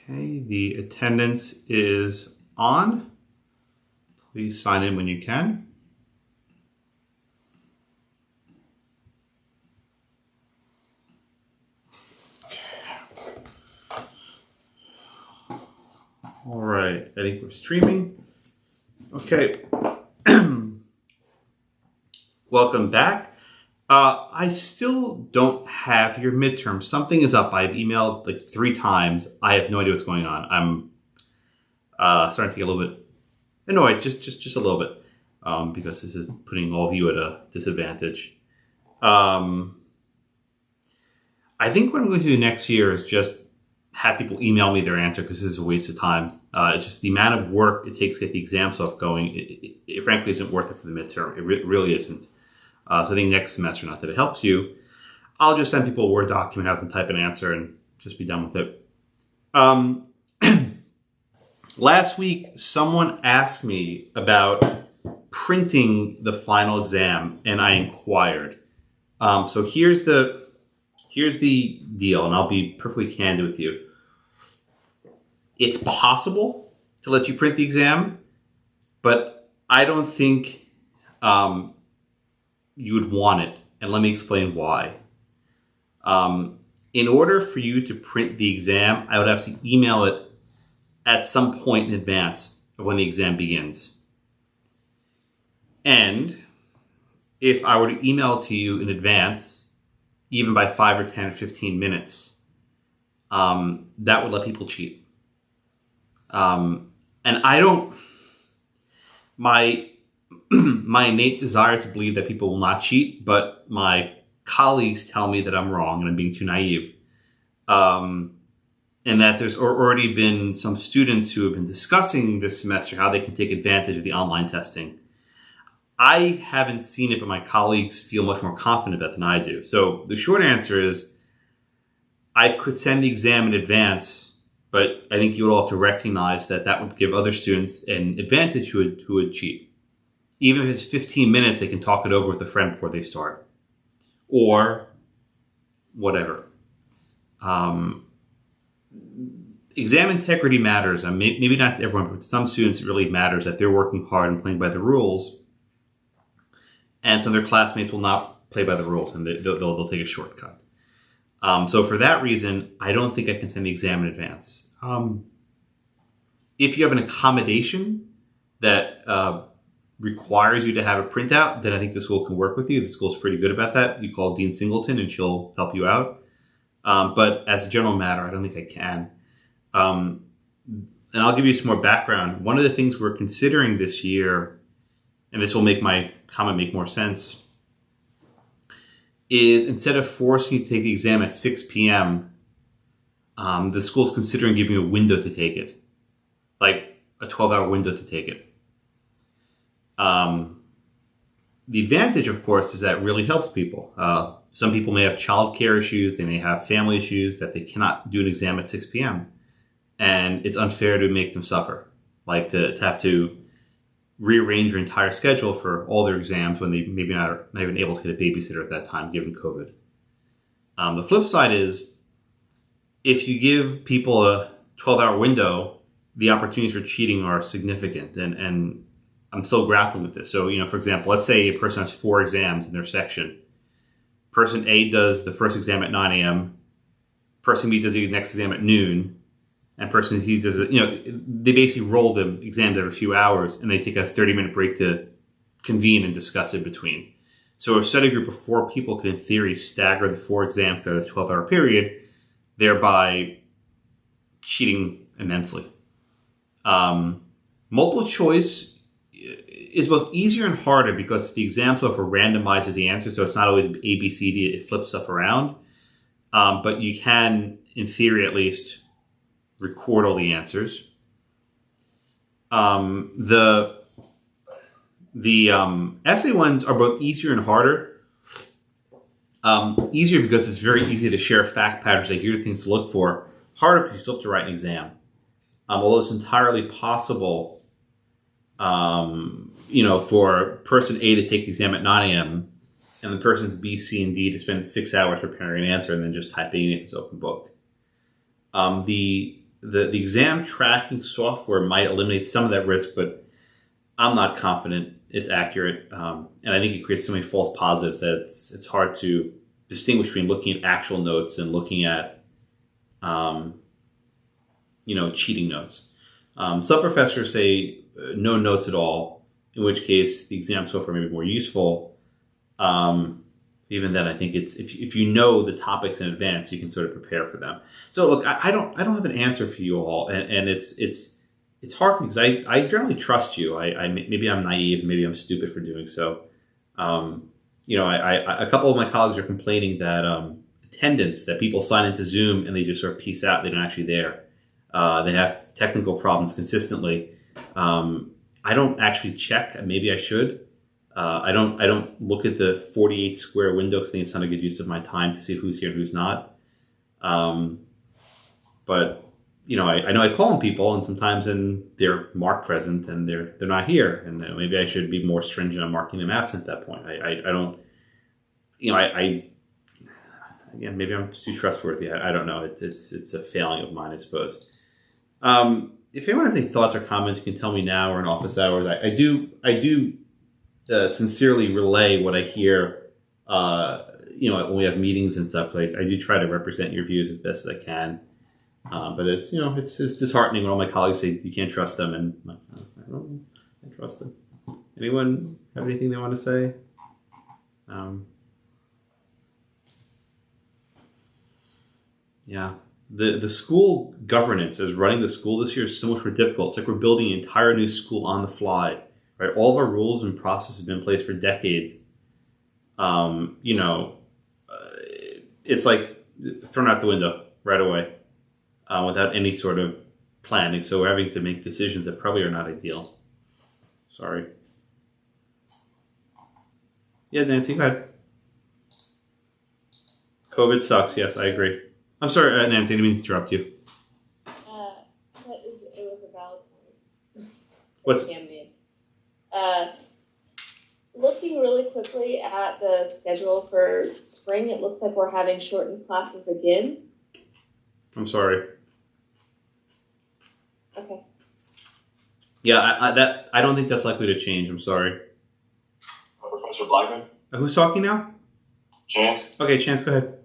Okay, the attendance is on. Please sign in when you can. All right, I think we're streaming. Okay. Welcome back. I still don't have your midterm. Something is up. I've emailed like 3 times. I have no idea what's going on. I'm starting to get a little bit annoyed, just a little bit, because this is putting all of you at a disadvantage. I think what I'm going to do next year is just have people email me their answer, because this is a waste of time. It's just the amount of work it takes to get the exam stuff going. It frankly isn't worth it for the midterm. It really isn't. So I think next semester, not that it helps you, I'll just send people a Word document, have them type an answer, and just be done with it. Last week, someone asked me about printing the final exam, and I inquired. So here's the deal, and I'll be perfectly candid with you. It's possible to let you print the exam, but I don't think you would want it. And let me explain why. In order for you to print the exam, I would have to email it at some point in advance of when the exam begins. And if I were to email it to you in advance, even by 5 or 10 or 15 minutes, that would let people cheat. And I don't... My innate desire is to believe that people will not cheat, but my colleagues tell me that I'm wrong and I'm being too naive. And that there's already been some students who have been discussing this semester how they can take advantage of the online testing. I haven't seen it, but my colleagues feel much more confident about it than I do. So the short answer is I could send the exam in advance, but I think you would all have to recognize that that would give other students an advantage who would cheat. Even if it's 15 minutes, they can talk it over with a friend before they start. Or whatever. Exam integrity matters. Maybe not to everyone, but to some students it really matters that they're working hard and playing by the rules. And some of their classmates will not play by the rules, and they'll take a shortcut. So for that reason, I don't think I can send the exam in advance. If you have an accommodation that requires you to have a printout, then I think the school can work with you. The school's pretty good about that. You call Dean Singleton and she'll help you out. But as a general matter, I don't think I can. And I'll give you some more background. One of the things we're considering this year, and this will make my comment make more sense, is instead of forcing you to take the exam at 6 p.m., the school's considering giving you a window to take it, like a 12-hour window to take it. The advantage, of course, is that it really helps people. Some people may have childcare issues. They may have family issues that they cannot do an exam at 6 p.m. And it's unfair to make them suffer, like to have to rearrange your entire schedule for all their exams when they maybe not even able to get a babysitter at that time, given COVID. The flip side is if you give people a 12-hour window, the opportunities for cheating are significant. And I'm still grappling with this. So, for example, let's say a person has 4 exams in their section. Person A does the first exam at 9 a.m. Person B does the next exam at noon. And person C does it, they basically roll the exams every few hours and they take a 30-minute break to convene and discuss in between. So a study group of 4 people could, in theory, stagger the 4 exams throughout a 12-hour period, thereby cheating immensely. Multiple choice is both easier and harder because the exam software randomizes the answer, so it's not always A, B, C, D. It flips stuff around. But you can, in theory at least, record all the answers. The essay ones are both easier and harder. Easier because it's very easy to share fact patterns, like here are things to look for. Harder because you still have to write an exam. Although it's entirely possible for person A to take the exam at 9 a.m. and the persons B, C, and D to spend 6 hours preparing an answer and then just typing it in its open book. The the exam tracking software might eliminate some of that risk, but I'm not confident it's accurate. And I think it creates so many false positives that it's hard to distinguish between looking at actual notes and looking at, cheating notes. Some professors say no notes at all, in which case the exam software may be more useful. Even then, I think it's if you know the topics in advance, you can sort of prepare for them. So look, I don't have an answer for you all, and it's hard for me because I generally trust you. I maybe I'm naive, maybe I'm stupid for doing so. A couple of my colleagues are complaining that attendance, that people sign into Zoom and they just sort of peace out. They're not actually there. They have technical problems consistently. I don't actually check. Maybe I should. I don't look at the 48 square window because I think it's not a good use of my time to see who's here and who's not. But I know I call on people, and sometimes they're marked present and they're not here, and maybe I should be more stringent on marking them absent at that point. I don't, again, maybe I'm too trustworthy. I don't know. It's a failing of mine, I suppose. If anyone has any thoughts or comments, you can tell me now or in office hours. I do sincerely relay what I hear. When we have meetings and stuff. I do try to represent your views as best as I can. But it's disheartening when all my colleagues say you can't trust them, and I don't trust them. Anyone have anything they want to say? The school governance as running the school this year is so much more difficult. It's like we're building an entire new school on the fly, right? All of our rules and processes have been in place for decades. It's like thrown out the window right away. Without any sort of planning. So we're having to make decisions that probably are not ideal. Sorry. Yeah, Nancy, go ahead. COVID sucks. Yes, I agree. I'm sorry, Nancy, I didn't mean to interrupt you. It was a valid point. What's Cam made. Looking really quickly at the schedule for spring, it looks like we're having shortened classes again. I'm sorry. Okay. Yeah, I don't think that's likely to change. I'm sorry. Professor Blackman? Who's talking now? Chance? Okay, Chance, go ahead.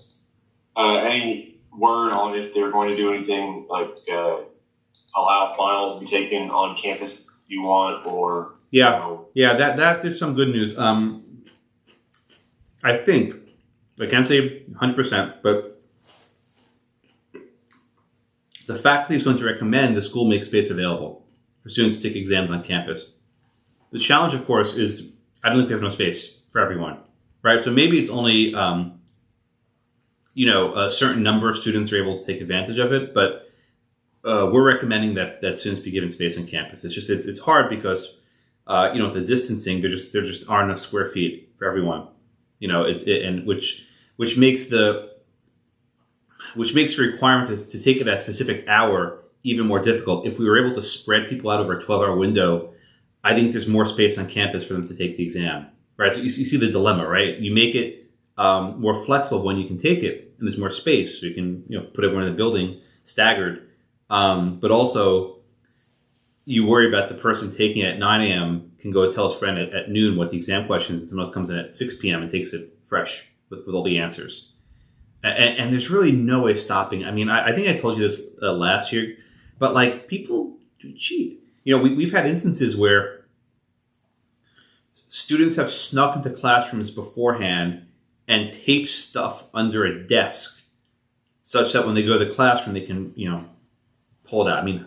Any word on if they're going to do anything like allow finals to be taken on campus you want, or... Yeah, that is some good news. I think, I can't say 100%, but the faculty is going to recommend the school make space available for students to take exams on campus. The challenge, of course, is I don't think we have enough space for everyone, right? So maybe it's only, a certain number of students are able to take advantage of it, but we're recommending that students be given space on campus. It's just it's hard because the distancing there just aren't enough square feet for everyone, and which makes the requirement to take it at a specific hour even more difficult. If we were able to spread people out over a 12-hour window, I think there's more space on campus for them to take the exam, right? So you see the dilemma, right? You make it more flexible when you can take it, and there's more space, so you can put everyone in the building staggered. But also, you worry about the person taking it at 9 a.m. can go tell his friend at noon what the exam question is, and someone else comes in at 6 p.m. and takes it fresh with all the answers. And there's really no way of stopping. I mean, I think I told you this last year, but people do cheat. We've had instances where students have snuck into classrooms beforehand and taped stuff under a desk such that when they go to the classroom, they can, pull it out. I mean,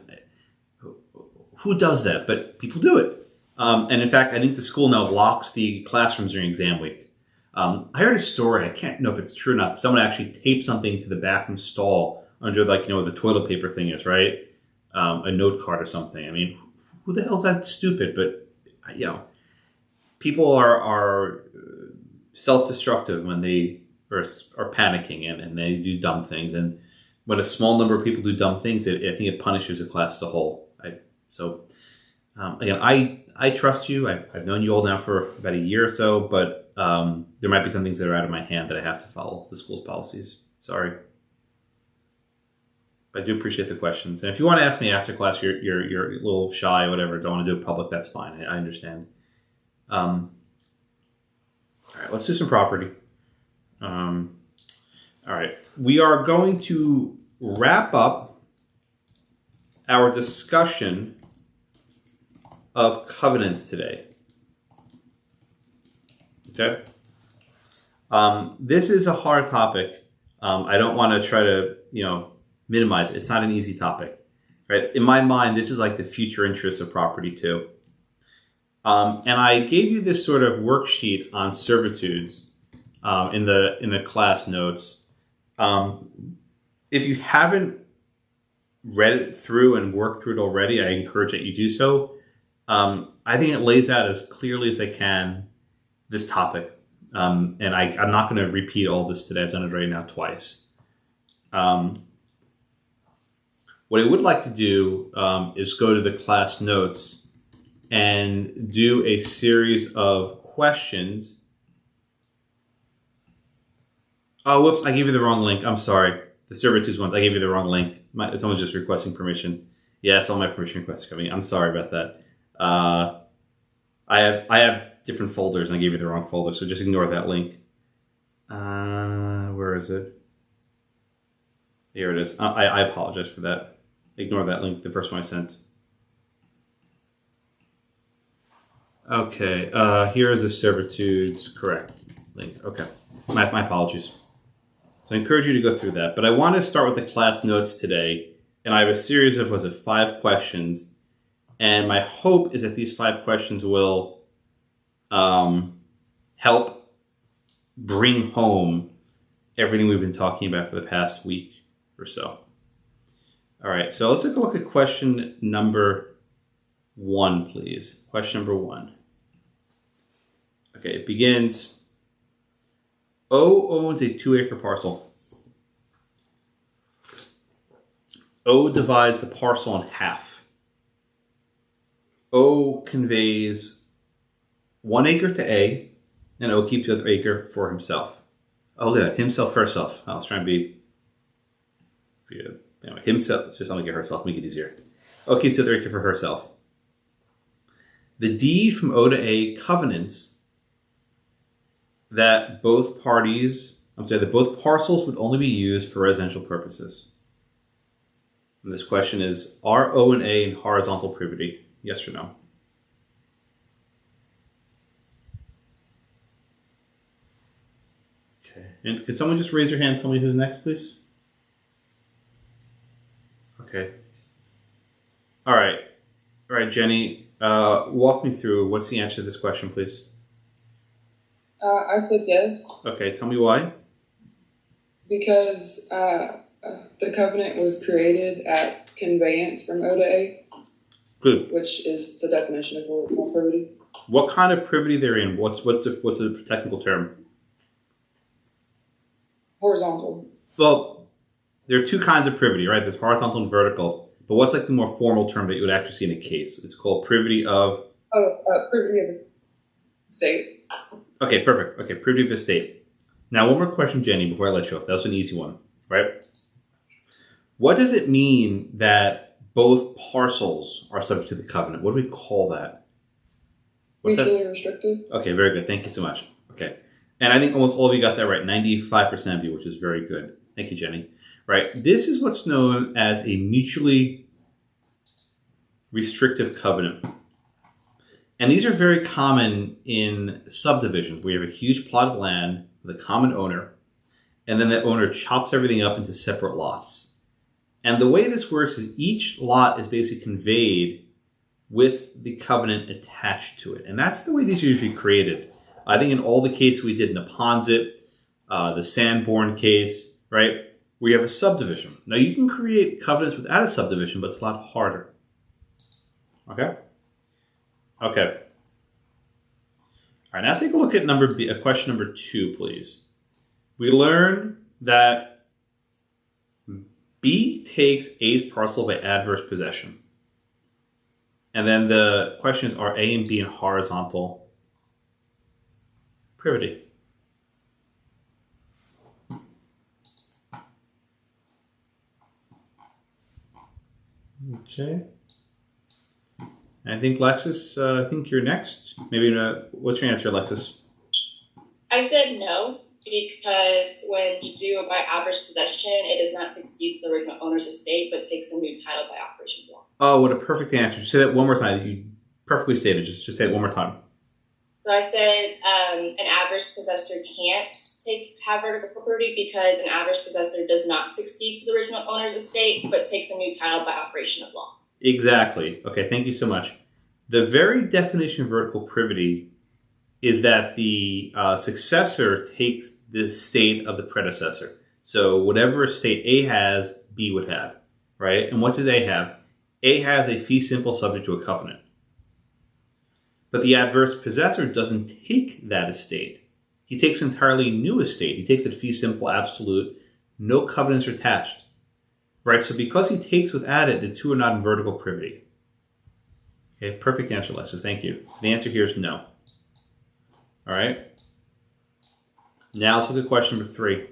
who does that? But people do it. And in fact, I think the school now locks the classrooms during exam week. I heard a story. I can't know if it's true or not. Someone actually taped something to the bathroom stall under the toilet paper thing is, right? A note card or something. I mean, who the hell's that stupid? But, people are self-destructive when they are panicking and they do dumb things. And when a small number of people do dumb things, I think it punishes the class as a whole. I trust you. I've known you all now for about a year or so, but there might be some things that are out of my hand that I have to follow the school's policies. Sorry. I do appreciate the questions. And if you want to ask me after class, you're a little shy or whatever, don't want to do it public, that's fine. I understand. All right, let's do some property. All right, we are going to wrap up our discussion of covenants today. Okay? This is a hard topic. I don't want to try to, minimize it. It's not an easy topic, right? In my mind, this is like the future interests of property too. And I gave you this sort of worksheet on servitudes in the class notes. If you haven't read it through and worked through it already, I encourage that you do so. I think it lays out as clearly as I can this topic. And I'm not going to repeat all this today. I've done it right now twice. What I would like to do is go to the class notes and do a series of questions. Oh, whoops, I gave you the wrong link. I'm sorry. The servitudes ones, I gave you the wrong link. Someone's just requesting permission. Yeah, it's all my permission requests coming. I'm sorry about that. I have different folders and I gave you the wrong folder, so just ignore that link. Where is it? Here it is. I apologize for that. Ignore that link, the first one I sent. Okay, here is the servitudes correct link. Okay, my apologies. So I encourage you to go through that. But I want to start with the class notes today. And I have a series of, 5 questions. And my hope is that these 5 questions will help bring home everything we've been talking about for the past week or so. All right, so let's take a look at question number 1, please. Question number 1. Okay, it begins, O owns a 2-acre parcel. O divides the parcel in half. O conveys 1 acre to A, and O keeps the other acre for himself. Oh, look at that. Himself, herself. I was trying to be anyway, himself, just I'm going to get herself, make it easier. O keeps the other acre for herself. The deed from O to A covenants that both parcels would only be used for residential purposes. And this question is, are O and A in horizontal privity? Yes or no? Okay. And could someone just raise your hand and tell me who's next, please? Okay. All right, Jenny, walk me through. What's the answer to this question, please? I said yes. Okay, tell me why. Because the covenant was created at conveyance from O to A. Good. Which is the definition of horizontal privity. What kind of privity they're in? What's the technical term? Horizontal. Well, there are 2 kinds of privity, right? There's horizontal and vertical. But what's like the more formal term that you would actually see in a case? It's called privity of... privity of estate. Okay, perfect. Okay, privity of estate. Now, one more question, Jenny, before I let you off. That was an easy one, right? What does it mean that both parcels are subject to the covenant? What do we call that? Mutually restrictive. Okay, very good. Thank you so much. Okay. And I think almost all of you got that right. 95% of you, which is very good. Thank you, Jenny. Right. This is what's known as a mutually restrictive covenant. And these are very common in subdivisions where you have a huge plot of land with a common owner, and then that owner chops everything up into separate lots. And the way this works is each lot is basically conveyed with the covenant attached to it. And that's the way these are usually created. I think in all the cases we did in Aponzit, the Sanborn case, right, we have a subdivision. Now you can create covenants without a subdivision, but it's a lot harder. Okay? Okay. All right, now take a look at question number 2, please. We learn that B takes A's parcel by adverse possession. And then the question is, are A and B in horizontal privity? Okay. I think Lexus, I think you're next. Maybe, what's your answer, Lexus? I said no, because when you do it by average possession, it does not succeed to the original owner's estate, but takes a new title by operation of law. Oh, what a perfect answer. Say that one more time. You perfectly stated. Just say it one more time. So I said an average possessor can't have vertical property because an average possessor does not succeed to the original owner's estate, but takes a new title by operation of law. Exactly. Okay, thank you so much. The very definition of vertical privity is that the successor takes the estate of the predecessor. So whatever estate A has, B would have, right? And what does A have? A has a fee simple subject to a covenant. But the adverse possessor doesn't take that estate. He takes an entirely new estate. He takes a fee simple absolute, no covenants are attached. Right? So because he takes without it, the two are not in vertical privity. Okay, perfect answer, Lexus. Thank you. So the answer here is no. All right. Now let's look at question number 3,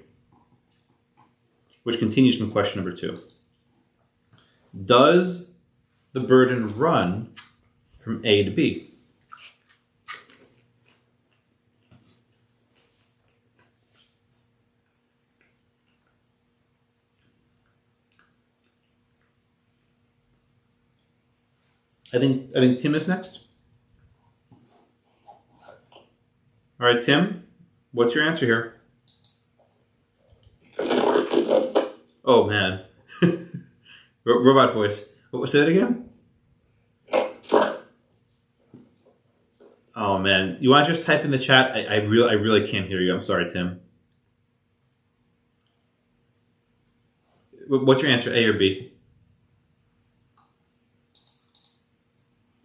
which continues from question number 2. Does the burden run from A to B? I think Tim is next. All right, Tim, what's your answer here? Oh man, robot voice. Say that again. Oh man, you want to just type in the chat? I really can't hear you. I'm sorry, Tim. What's your answer, A or B?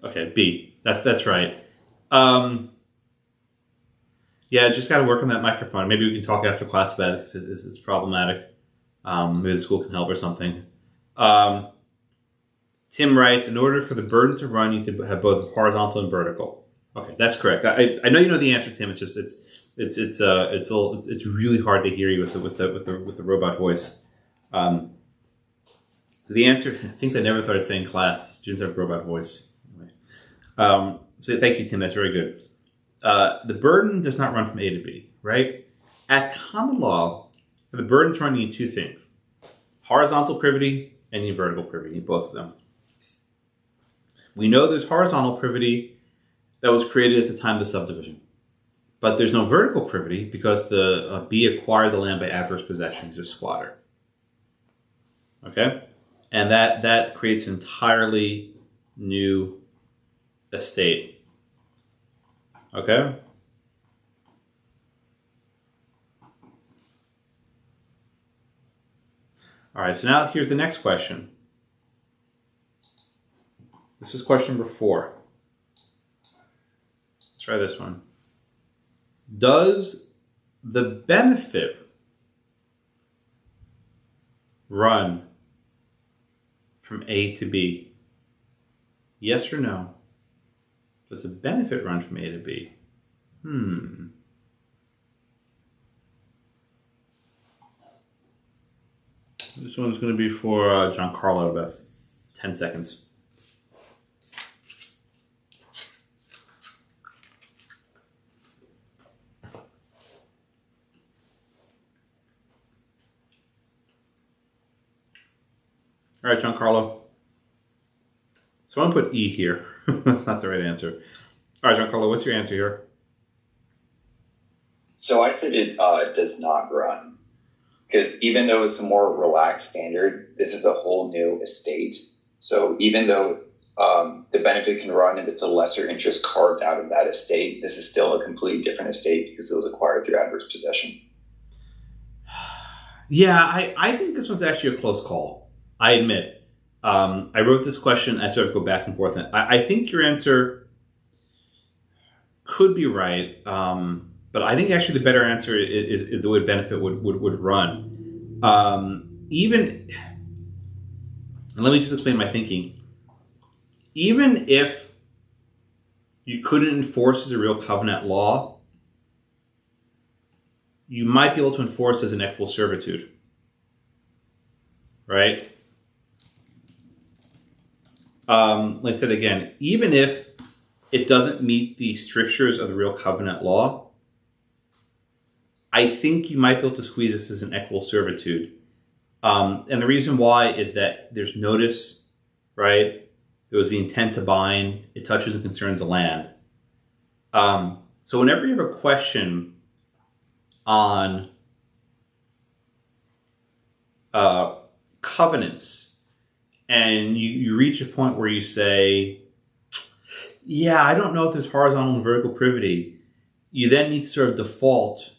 Okay, B. That's right. Yeah, just got to work on that microphone. Maybe we can talk after class about it because it's problematic. Maybe the school can help or something. Tim writes, in order for the burden to run, you need to have both horizontal and vertical. Okay, that's correct. I know you know the answer, Tim. It's just it's really hard to hear you with the robot voice. The answer, things I never thought I'd say in class. Students have robot voice. So thank you, Tim. That's very good. The burden does not run from A to B, right? At common law, for the burden to run, you need two things: horizontal privity and you need vertical privity. You need both of them. We know there's horizontal privity that was created at the time of the subdivision, but there's no vertical privity because the B acquired the land by adverse possession. He's a squatter. Okay, and that creates an entirely new estate. Okay. All right, so now here's the next question. This is question number 4. Let's try this one. Does the benefit run from A to B? Yes or no? Does the benefit run from A to B? This one's going to be for Giancarlo, about 10 seconds. All right, Giancarlo. So I'm going to put E here. That's not the right answer. All right, Giancarlo, what's your answer here? So I said it does not run. Because even though it's a more relaxed standard, this is a whole new estate. So even though the benefit can run if it's a lesser interest carved out of that estate, this is still a completely different estate because it was acquired through adverse possession. Yeah, I think this one's actually a close call. I admit. I wrote this question. I sort of go back and forth. I think your answer could be right. But I think actually the better answer is the way benefit would run. And let me just explain my thinking. Even if you couldn't enforce as a real covenant law, you might be able to enforce as an equitable servitude. Right? like I said again, even if it doesn't meet the strictures of the real covenant law, I think you might be able to squeeze this as an equitable servitude. And the reason why is that there's notice, right? There was the intent to bind. It touches and concerns the land. So whenever you have a question on covenants, and you reach a point where you say, yeah, I don't know if there's horizontal and vertical privity, you then need to sort of default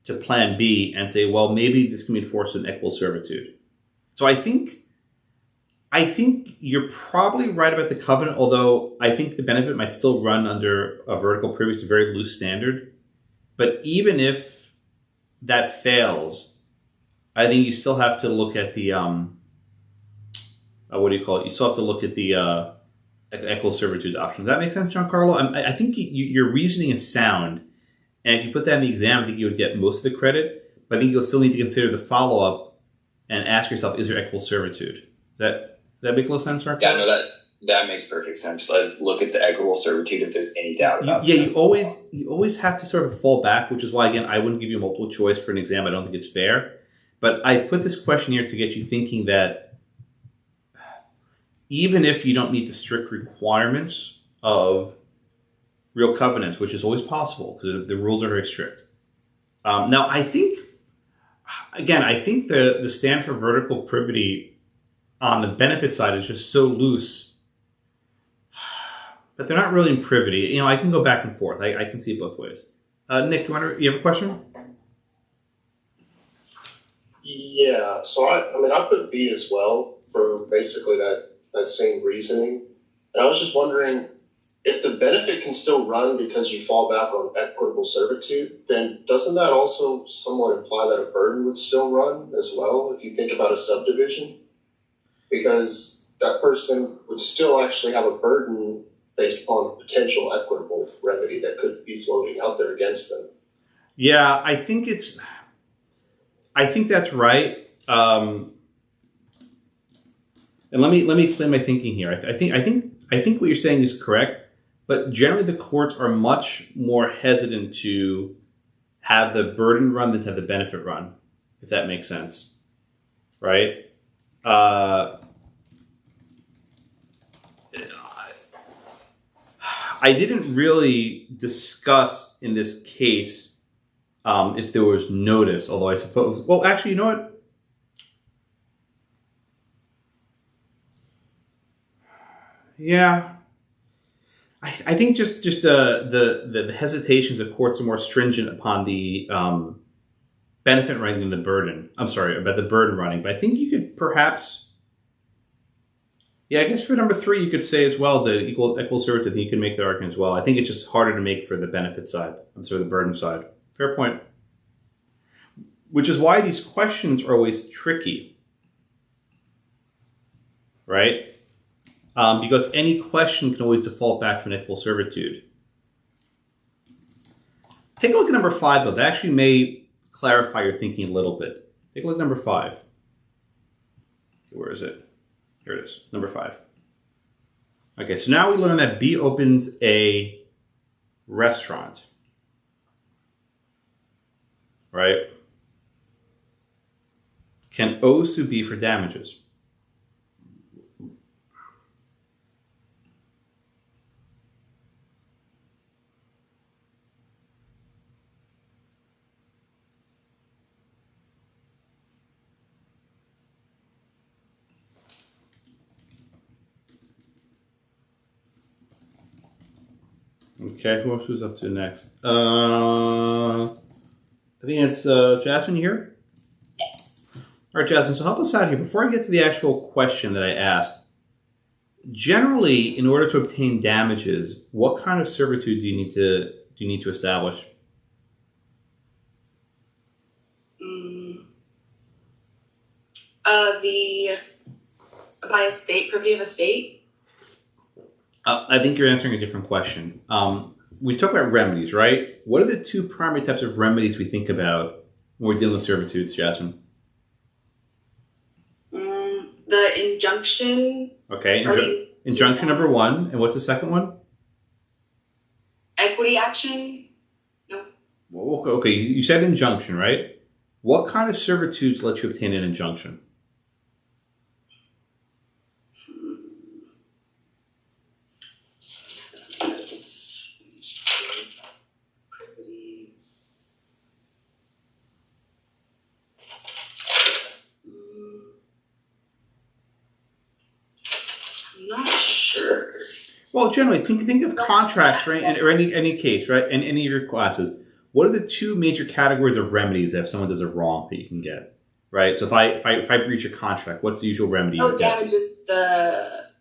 to plan B and say, well, maybe this can be enforced in equitable servitude. So I think you're probably right about the covenant, although I think the benefit might still run under a vertical privity. It's a very loose standard. But even if that fails, I think you still have to look at the, what do you call it? You still have to look at the equitable servitude option. Does that make sense, Giancarlo? I think your reasoning is sound. And if you put that in the exam, I think you would get most of the credit. But I think you'll still need to consider the follow-up and ask yourself, is there equitable servitude? Does that make a little sense, Mark? Yeah, no, that makes perfect sense. Let's look at the equitable servitude if there's any doubt about that. You always have to sort of fall back, which is why, again, I wouldn't give you a multiple choice for an exam. I don't think it's fair. But I put this question here to get you thinking that even if you don't meet the strict requirements of real covenants, which is always possible because the rules are very strict. Now, I think the stand for vertical privity on the benefit side is just so loose, but they're not really in privity. I can go back and forth. I can see it both ways. Nick, you have a question? Yeah, so I put B as well for basically that same reasoning. And I was just wondering, if the benefit can still run because you fall back on equitable servitude, then doesn't that also somewhat imply that a burden would still run as well if you think about a subdivision? Because that person would still actually have a burden based upon a potential equitable remedy that could be floating out there against them. Yeah, I think that's right. And let me explain my thinking here. I think what you're saying is correct. But generally, the courts are much more hesitant to have the burden run than to have the benefit run, if that makes sense, right? I didn't really discuss in this case if there was notice, although I suppose... Well, actually, you know what? Yeah. I think just the hesitations of courts are more stringent upon the benefit running than the burden. I'm sorry, about the burden running. But I think you could perhaps... Yeah, I guess for number 3, you could say as well, the equal servitude, you can make the argument as well. I think it's just harder to make for the benefit side. I'm sorry, the burden side. Fair point. Which is why these questions are always tricky. Right? Because any question can always default back to an equitable servitude. Take a look at number 5, though. That actually may clarify your thinking a little bit. Take a look at number 5. Where is it? Here it is, number 5. Okay, so now we learn that B opens a restaurant. Right? Can O sue B for damages? Okay, who else was up to next? I think it's Jasmine here? Yes. All right, Jasmine, so help us out here. Before I get to the actual question that I asked, generally, in order to obtain damages, what kind of servitude do you need to establish? The by estate, privity of estate. I think you're answering a different question. We talk about remedies, right? What are the 2 primary types of remedies we think about when we're dealing with servitudes, Jasmine? The injunction. Okay. Injunction number 1, and what's the second one? Equity action. Well, okay, you said injunction, right? What kind of servitudes let you obtain an injunction? I'm not sure. Well, generally, think of contracts, right? Or any case, right? In any of your classes. What are the two major categories of remedies if someone does it wrong that you can get, right? So if I breach a contract, what's the usual remedy? Damages.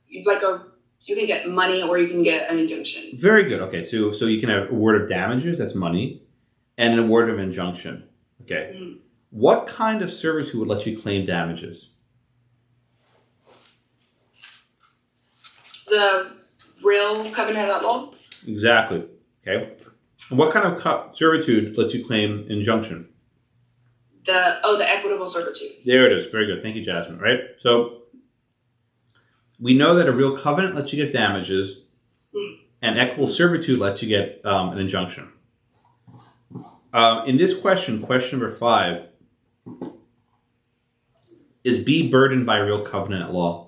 You can get money or you can get an injunction. Very good. Okay, so you can have award of damages, that's money, and an award of injunction. Okay. Mm-hmm. What kind of servitude would let you claim damages? The real covenant at law. Exactly. Okay. And what kind of servitude lets you claim injunction? The equitable servitude. There it is. Very good. Thank you, Jasmine. Right? So we know that a real covenant lets you get damages, and equitable servitude lets you get an injunction. In this question number 5, is B burdened by real covenant at law?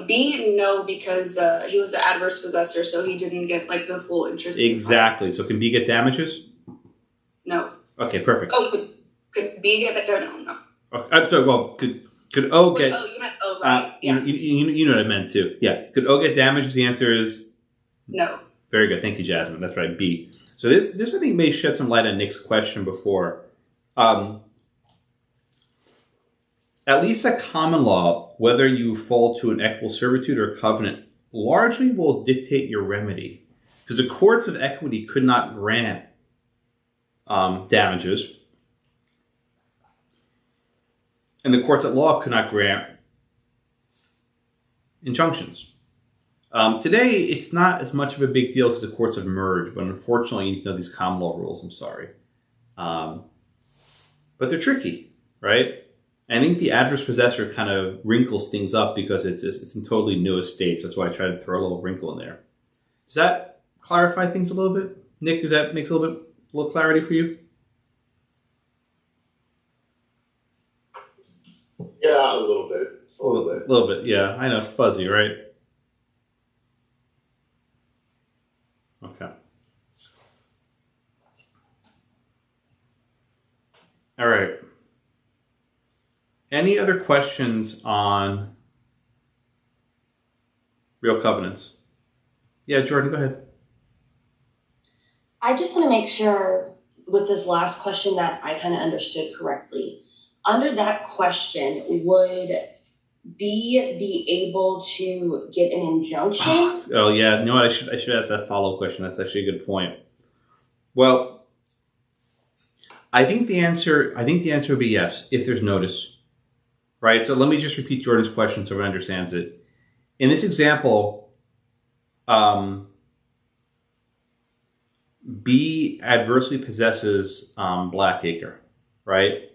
B, no, because he was the adverse possessor, so he didn't get the full interest. Exactly. So can B get damages? No. Okay, perfect. Oh, could B get it? No. Okay, I'm sorry. Well, could O get? Oh, you meant O, right? Yeah. You know what I meant too. Yeah. Could O get damages? The answer is no. Very good. Thank you, Jasmine. That's right. B. So this I think may shed some light on Nick's question before. At least at common law, whether you fall to an equitable servitude or covenant largely will dictate your remedy. Because the courts of equity could not grant damages. And the courts at law could not grant injunctions. Today, it's not as much of a big deal because the courts have merged, but unfortunately, you need to know these common law rules. I'm sorry. But they're tricky, right? I think the adverse possessor kind of wrinkles things up because it's a totally new estate. So that's why I tried to throw a little wrinkle in there. Does that clarify things a little bit? Nick, does that make a little clarity for you? Yeah, a little bit. A little bit, yeah. I know, it's fuzzy, right? Okay. All right. Any other questions on real covenants? Yeah, Jordan, go ahead. I just want to make sure with this last question that I kind of understood correctly. Under that question, would B be able to get an injunction? Oh yeah, no, I should ask that follow-up question. That's actually a good point. Well, I think the answer would be yes, if there's notice. Right? So let me just repeat Jordan's question so everyone understands it. In this example, B adversely possesses Blackacre, right?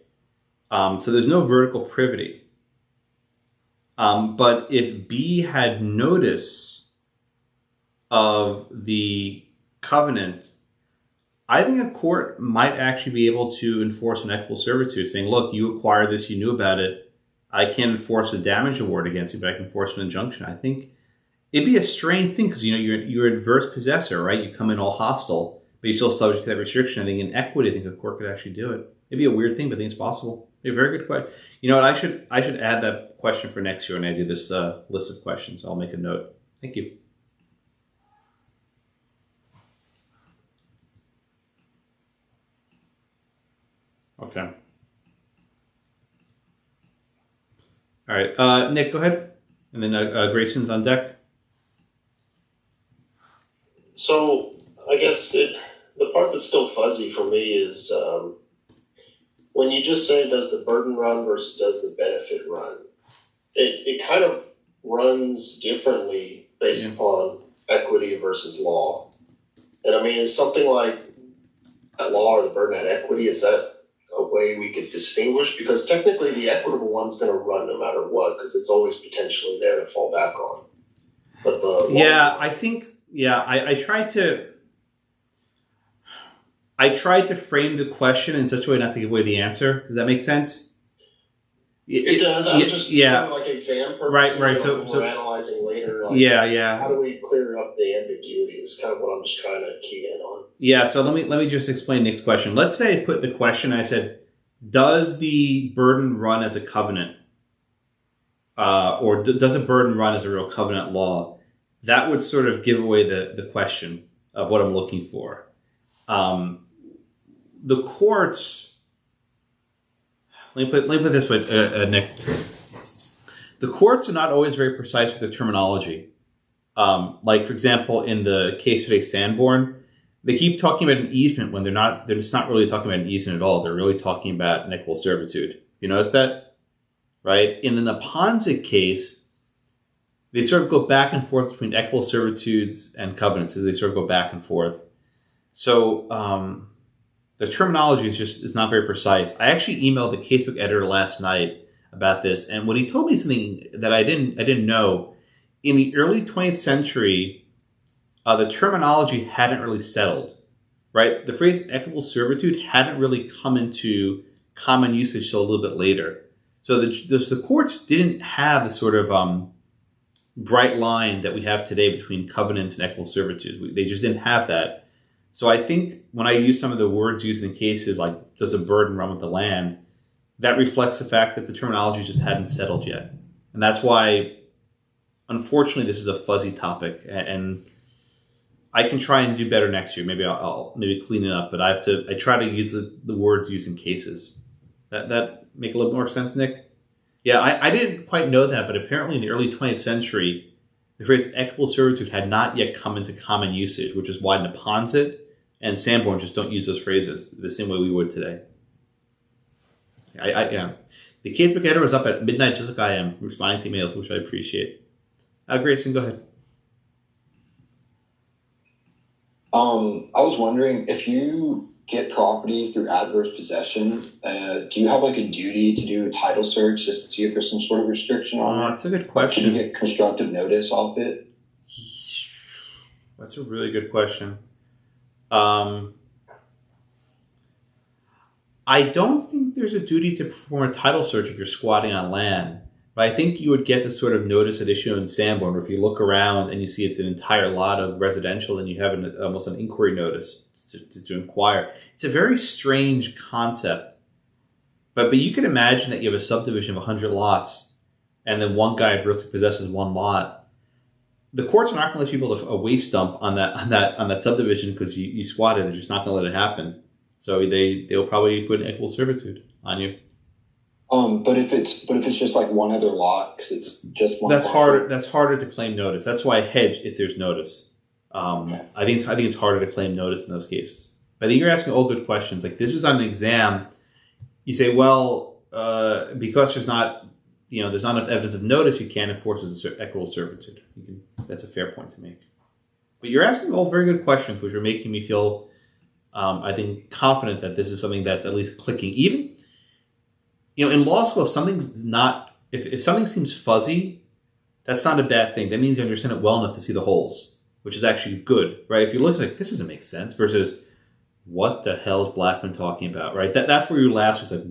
So there's no vertical privity. But if B had notice of the covenant, I think a court might actually be able to enforce an equitable servitude, saying, look, you acquired this, you knew about it. I can't enforce a damage award against you, but I can enforce an injunction. I think it'd be a strange thing because, you're an adverse possessor, right? You come in all hostile, but you're still subject to that restriction. I think in equity, I think a court could actually do it. It'd be a weird thing, but I think it's possible. It'd be a very good question. You know what? I should add that question for next year when I do this list of questions. I'll make a note. Thank you. Okay. All right, Nick, go ahead. And then Grayson's on deck. So I guess the part that's still fuzzy for me is when you just say does the burden run versus does the benefit run? It kind of runs differently based upon equity versus law. And I mean, is something like at law or the burden at equity, is that a way we could distinguish? Because technically the equitable one's going to run no matter what, because it's always potentially there to fall back on. But I tried to frame the question in such a way not to give away the answer. Does that make sense? It does. I'm just for like exam purposes. Right. So we're analyzing later. Like, how do we clear up the ambiguity? Is kind of what I'm just trying to key in on. Yeah. So let me just explain Nick's question. Let's say I put the question. I said, does the burden run as a covenant, or does a burden run as a real covenant law? That would sort of give away the question of what I'm looking for. The courts. Let me put it this way, Nick. The courts are not always very precise with the terminology. Like, for example, in the case today, Sanborn, they keep talking about an easement when they're just not really talking about an easement at all. They're really talking about an equitable servitude. You notice that? Right? In the Neponsit case, they sort of go back and forth between equitable servitudes and covenants. They sort of go back and forth. So, the terminology is not very precise. I actually emailed the casebook editor last night about this, and when he told me something that I didn't know, in the early 20th century, the terminology hadn't really settled, right? The phrase equitable servitude hadn't really come into common usage till a little bit later. So the courts didn't have the sort of bright line that we have today between covenants and equitable servitude. They just didn't have that. So I think when I use some of the words used in cases like, does a burden run with the land, that reflects the fact that the terminology just hadn't settled yet. And that's why, unfortunately, this is a fuzzy topic. And I can try and do better next year. Maybe I'll clean it up. But I try to use the words used in cases. That make a little more sense, Nick? Yeah, I didn't quite know that. But apparently in the early 20th century, the phrase equitable servitude had not yet come into common usage, which is why Neponsit and Sanborn just don't use those phrases the same way we would today. Yeah. The casebook editor was up at midnight, just like I am, responding to emails, which I appreciate. Grayson, go ahead. I was wondering, if you get property through adverse possession, do you have like a duty to do a title search just to see if there's some sort of restriction on it? That's a good question. Can you get constructive notice off it? That's a really good question. I don't think there's a duty to perform a title search if you're squatting on land. But I think you would get the sort of notice at issue in Sanborn, where if you look around and you see it's an entire lot of residential, then you have almost an inquiry notice to inquire. It's a very strange concept. But you can imagine that you have a subdivision of 100 lots, and then one guy adversely possesses one lot. The courts are not going to let you able to waste dump on that subdivision because you squatted. They're just not going to let it happen. So they'll probably put an equitable servitude on you. But if it's just like one other lot, because it's just one. That's harder. That's harder to claim notice. That's why I hedge if there's notice. Okay. I think it's harder to claim notice in those cases. But I think you're asking all good questions. Like, this was on an exam. You say, well, because there's not enough evidence of notice, you can't enforce as an equitable servitude. That's a fair point to make. But you're asking all very good questions, which are making me feel, I think, confident that this is something that's at least clicking. Even, in law school, if something seems fuzzy, that's not a bad thing. That means you understand it well enough to see the holes, which is actually good, right? If you look like, this doesn't make sense, versus, what the hell is Blackman talking about, right? That's where your last was like,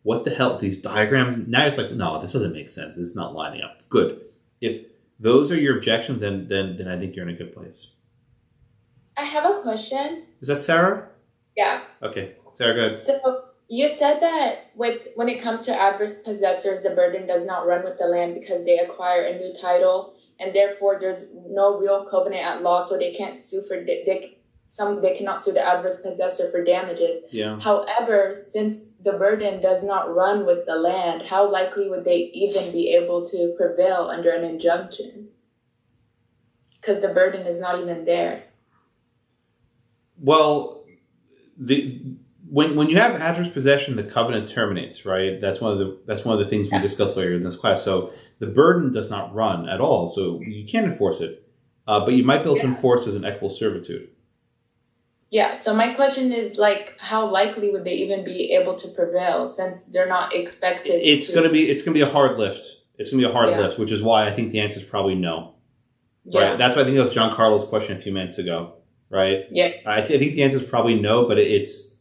what the hell, these diagrams? Now it's like, no, this doesn't make sense. This is not lining up. Good. If those are your objections, then I think you're in a good place. I have a question. Is that Sarah? Yeah. Okay. Sarah, go ahead. So you said that when it comes to adverse possessors, the burden does not run with the land because they acquire a new title, and therefore there's no real covenant at law, so they can't sue they cannot sue the adverse possessor for damages. Yeah. However, since the burden does not run with the land, how likely would they even be able to prevail under an injunction? Because the burden is not even there. Well, when you have adverse possession, the covenant terminates, right? That's one of the things we discussed later in this class. So the burden does not run at all, so you can't enforce it, but you might be able to enforce as an equitable servitude. Yeah, so my question is like, how likely would they even be able to prevail since they're not expected It's to? gonna be a hard lift. It's gonna be a hard Yeah. lift, which is why I think the answer is probably no. Yeah. Right? That's why I think that was John Carlos' question a few minutes ago. Right? Yeah. I think the answer is probably no, but it's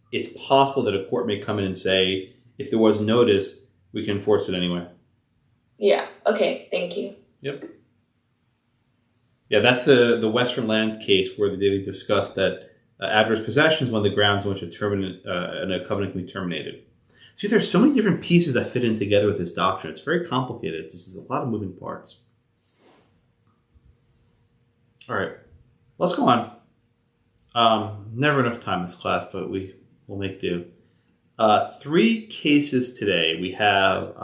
possible that a court may come in and say, if there was notice, we can enforce it anyway. Yeah. Okay. Thank you. Yep. Yeah, that's the Western Land case where they discussed that adverse possession is one of the grounds on which a covenant can be terminated. See, there's so many different pieces that fit in together with this doctrine. It's very complicated. This is a lot of moving parts. All right, let's go on. Never enough time in this class, but we'll make do. 3 cases today. We have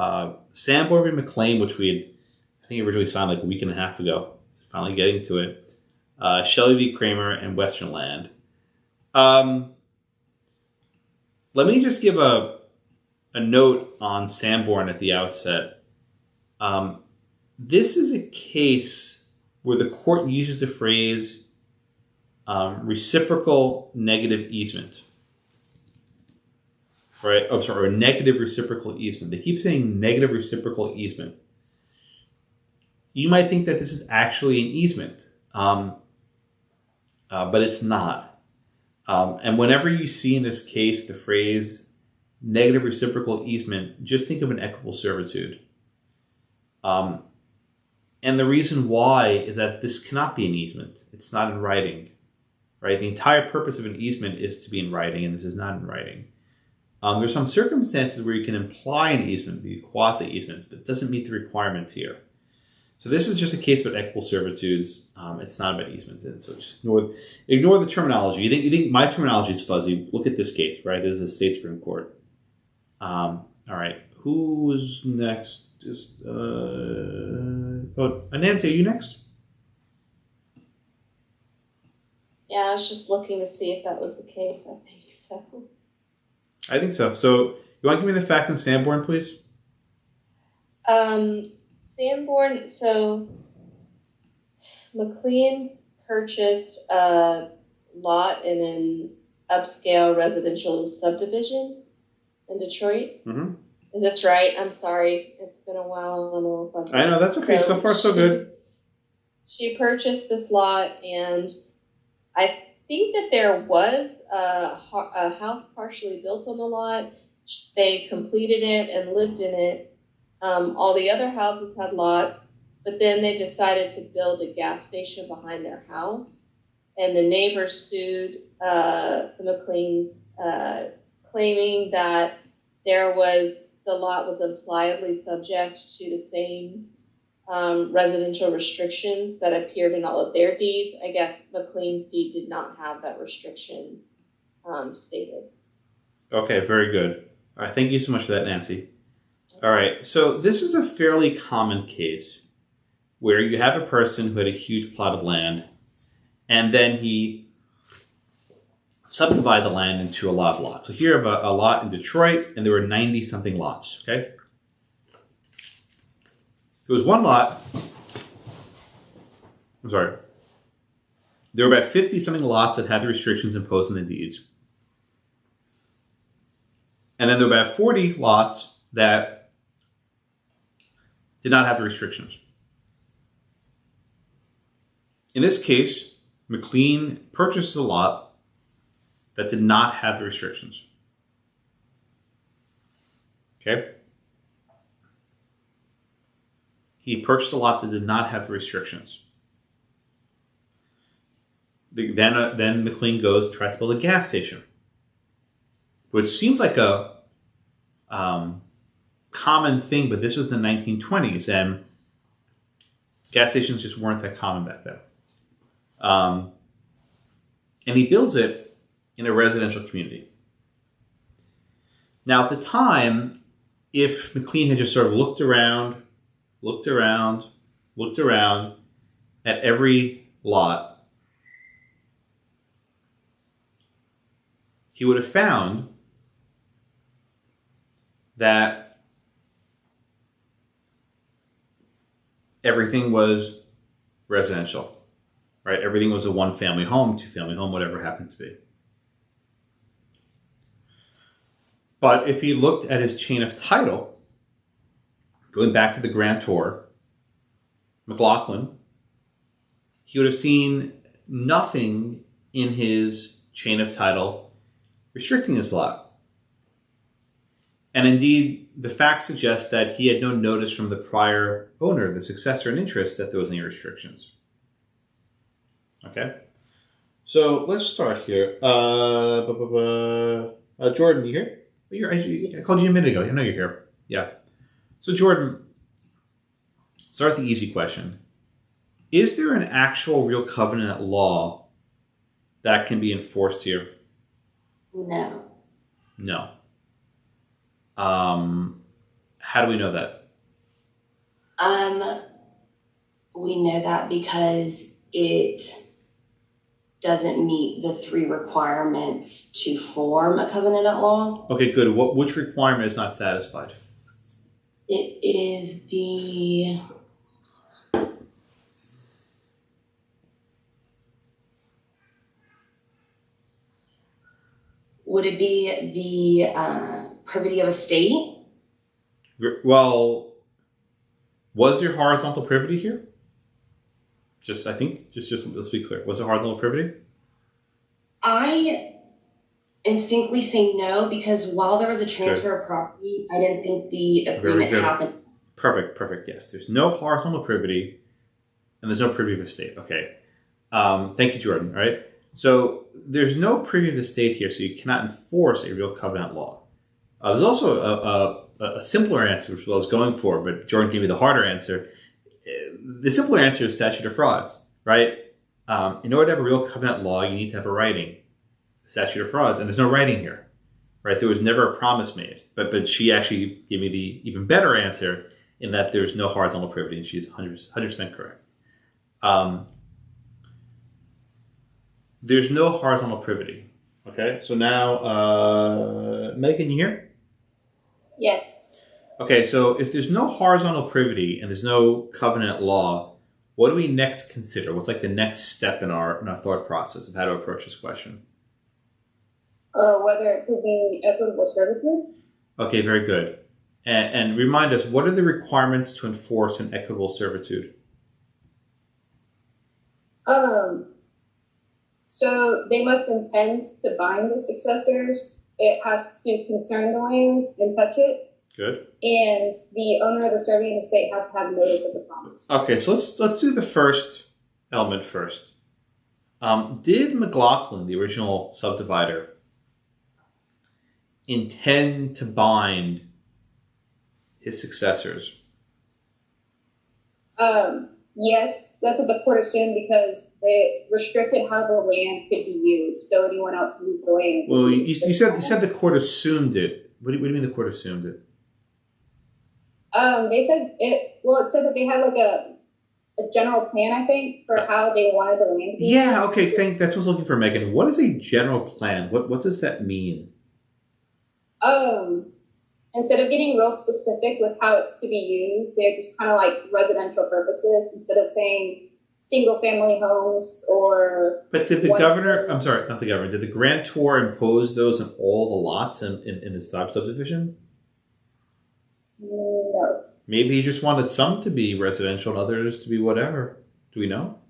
Sanborn and McLean, which we had, I think, originally signed like a week and a half ago. It's finally getting to it. Shelley v. Kraemer and Western Land. Let me just give a note on Sanborn at the outset. This is a case where the court uses the phrase reciprocal negative easement. Right? Oh, sorry, or negative reciprocal easement. They keep saying negative reciprocal easement. You might think that this is actually an easement, but it's not. And whenever you see in this case the phrase negative reciprocal easement, just think of an equitable servitude. And the reason why is that this cannot be an easement. It's not in writing. Right? The entire purpose of an easement is to be in writing, and this is not in writing. There's some circumstances where you can imply an easement, the quasi-easements, but it doesn't meet the requirements here. So this is just a case about equitable servitudes. It's not about easements. And so just ignore the terminology. You think my terminology is fuzzy? Look at this case, right? This is a state Supreme Court. All right. Who's next? Nancy, are you next? Yeah, I was just looking to see if that was the case. I think so. I think so. So you want to give me the fact on Sanborn, please? Sanborn, so McLean purchased a lot in an upscale residential subdivision in Detroit. Mm-hmm. Is this right? I'm sorry. It's been a while. I'm a little fuzzy. I know, that's okay. So far, so good. She purchased this lot, and I think that there was a house partially built on the lot. They completed it and lived in it. All the other houses had lots, but then they decided to build a gas station behind their house. And the neighbors sued the McLeans, claiming that the lot was impliedly subject to the same residential restrictions that appeared in all of their deeds. I guess McLean's deed did not have that restriction stated. Okay, very good. All right, thank you so much for that, Nancy. All right, so this is a fairly common case where you have a person who had a huge plot of land, and then he subdivided the land into a lot of lots. So here I have a lot in Detroit, and there were 90-something lots, okay? There was one lot, there were about 50-something lots that had the restrictions imposed in the deeds. And then there were about 40 lots that did not have the restrictions. In this case, McLean purchased a lot that did not have the restrictions. Okay? He purchased a lot that did not have the restrictions. Then McLean tries to build a gas station, which seems like a common thing, but this was the 1920s, and gas stations just weren't that common back then. And he builds it in a residential community. Now, at the time, if McLean had just sort of looked around at every lot, he would have found that everything was residential, right? Everything was a one-family home, two-family home, whatever it happened to be. But if he looked at his chain of title, going back to the grantor, McLean, he would have seen nothing in his chain of title restricting his lot. And indeed, the facts suggest that he had no notice from the prior owner, the successor in interest, that there was any restrictions. Okay? So let's start here. Jordan, you here? I called you a minute ago. I know you're here. Yeah. So Jordan, start with the easy question. Is there an actual real covenant law that can be enforced here? No. No. How do we know that? We know that because it doesn't meet the 3 requirements to form a covenant at law. Okay, good. Which requirement is not satisfied? It is the... Would it be the privity of estate? Well, was there horizontal privity here? Just let's be clear. Was there horizontal privity? I instinctively say no, because while there was a transfer of property, I didn't think the agreement happened. Perfect. Yes, there's no horizontal privity, and there's no privity of estate. Okay. Thank you, Jordan. All right. So there's no privity of estate here, so you cannot enforce a real covenant law. There's also a simpler answer, which I was going for, but Jordan gave me the harder answer. The simpler answer is statute of frauds, right? In order to have a real covenant law, you need to have a writing, statute of frauds, and there's no writing here, right? There was never a promise made, but she actually gave me the even better answer in that there's no horizontal privity, and she's 100% correct. There's no horizontal privity. Okay, so now, Megan, you here? Yes. Okay, so if there's no horizontal privity and there's no covenant law, what do we next consider? What's like the next step in our thought process of how to approach this question? Whether it could be equitable servitude. Okay, very good. And remind us, what are the requirements to enforce an equitable servitude? So they must intend to bind the successors. It has to concern the land and touch it. Good. And the owner of the surveying estate has to have notice of the promise. Okay, so let's do the first element first. Did McLean, the original subdivider, intend to bind his successors? Yes, that's what the court assumed, because they restricted how the land could be used, so anyone else who used the land. Well, you said the court assumed it. What do you mean the court assumed it? They said it. Well, it said that they had like a general plan, I think, for how they wanted the land to be. Yeah. Okay. That's what I was looking for, Megan. What is a general plan? What does that mean? Instead of getting real specific with how it's to be used, they're just kind of like residential purposes instead of saying single family homes or. But did the governor? I'm sorry, not the governor. Did the grantor impose those on all the lots in this type subdivision? No. Maybe he just wanted some to be residential and others to be whatever. Do we know?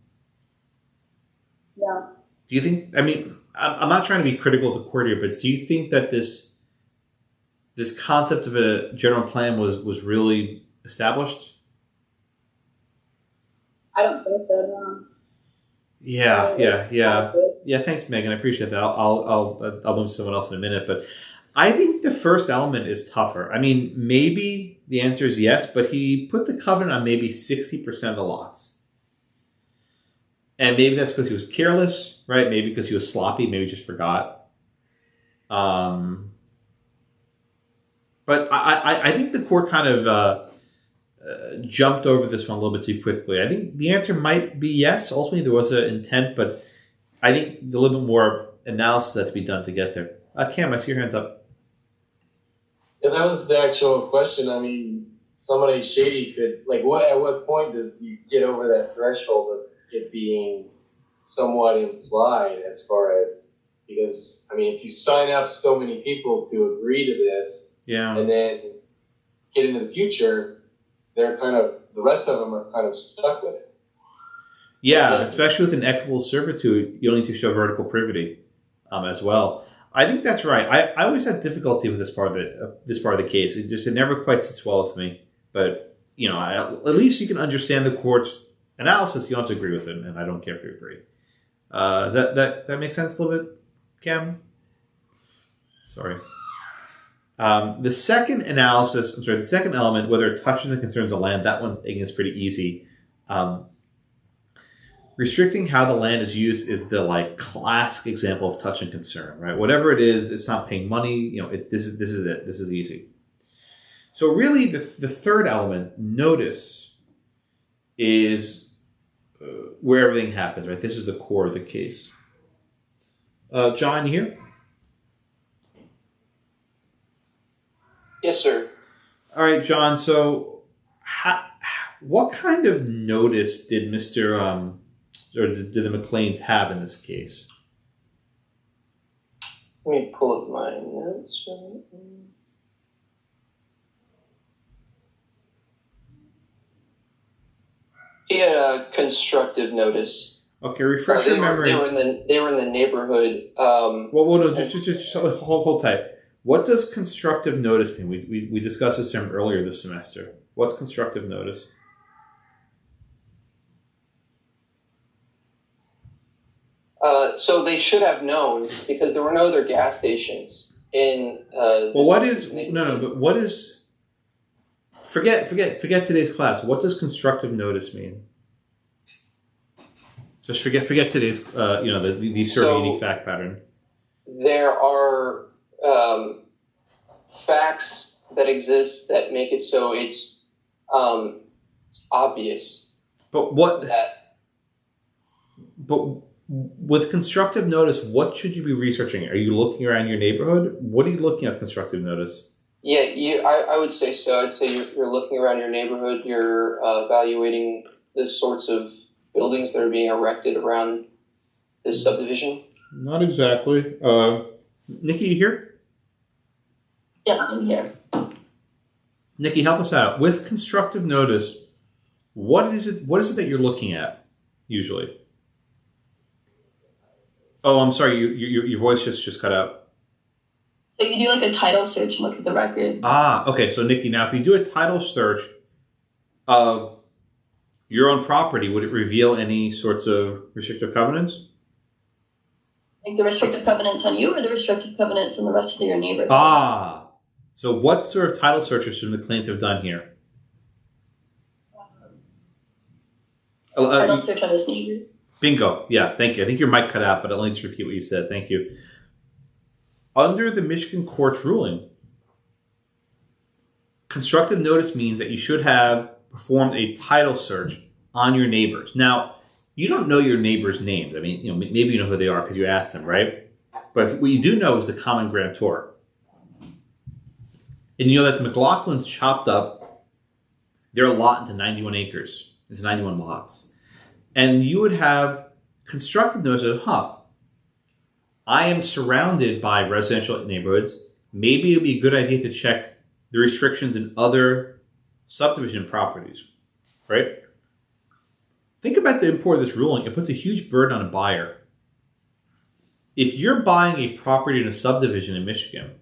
No. Do you think? I mean, I'm not trying to be critical of the court here, but do you think that this concept of a general plan was really established? I don't think so. No. Yeah. Thanks, Megan. I appreciate that. I'll move to someone else in a minute, but I think the first element is tougher. I mean, maybe the answer is yes, but he put the covenant on maybe 60% of the lots. And maybe that's because he was careless, right? Maybe because he was sloppy, maybe just forgot. But I think the court kind of jumped over this one a little bit too quickly. I think the answer might be yes. Ultimately, there was an intent, but I think a little bit more analysis has to be done to get there. Cam, I see your hands up. Yeah, that was the actual question. I mean, somebody shady could, at what point does you get over that threshold of it being somewhat implied as far as, Because, I mean, if you sign up so many people to agree to this, and then get into the future, they're the rest of them are kind of stuck with it. Yeah, especially with an equitable servitude, you'll need to show vertical privity as well. I think that's right. I always had difficulty with this part of the case. It never quite sits well with me. But at least you can understand the court's analysis. You don't have to agree with it, and I don't care if you agree. That makes sense a little bit, Cam? Sorry. The second element, whether it touches and concerns the land, that one again is pretty easy. Restricting how the land is used is the classic example of touch and concern, right? Whatever it is, it's not paying money. This is it. This is easy. So really, the third element, notice, is where everything happens, right? This is the core of the case. John, you here? Yes, sir. All right, John. So, what kind of notice did did the McLeans have in this case? Let me pull up my notes. He had a constructive notice. Okay, refresh your memory. They were in the neighborhood. No, just hold tight. What does constructive notice mean? We discussed this term earlier this semester. What's constructive notice? So they should have known because there were no other gas stations in. What is? Forget today's class. What does constructive notice mean? Just forget today's. The sort of unique fact pattern. There are facts that exist that make it so it's obvious. But with constructive notice, what should you be researching? Are you looking around your neighborhood? What are you looking at with constructive notice? Yeah, I would say so. I'd say you're looking around your neighborhood. You're evaluating the sorts of buildings that are being erected around this subdivision. Not exactly. Nikki, you here? Yeah, I'm here. Nikki, help us out. With constructive notice, what is it that you're looking at usually? Oh, I'm sorry. Your voice just cut out. So you do a title search and look at the record. Okay. So Nikki, now if you do a title search of your own property, would it reveal any sorts of restrictive covenants? The restrictive covenants on you or the restrictive covenants on the rest of your neighborhood? So what sort of title searches should McLean's have done here? Title search on his neighbors. Bingo. Yeah, thank you. I think your mic cut out, but I'll just repeat what you said. Thank you. Under the Michigan court's ruling, constructive notice means that you should have performed a title search on your neighbors. Now, you don't know your neighbors' names. I mean, maybe you know who they are because you asked them, right? But what you do know is the common grantor. And you know that the McLaughlins chopped up their lot into 91 acres, into 91 lots. And you would have constructive notice of, I am surrounded by residential neighborhoods. Maybe it would be a good idea to check the restrictions in other subdivision properties, right? Think about the import of this ruling. It puts a huge burden on a buyer. If you're buying a property in a subdivision in Michigan,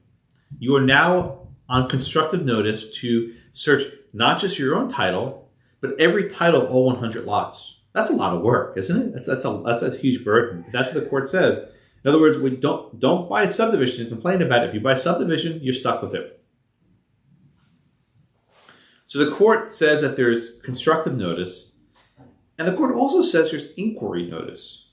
you are now on constructive notice to search not just your own title, but every title of all 100 lots. That's a lot of work, isn't it? That's a huge burden. That's what the court says. In other words, we don't buy a subdivision and complain about it. If you buy a subdivision, you're stuck with it. So the court says that there's constructive notice, and the court also says there's inquiry notice.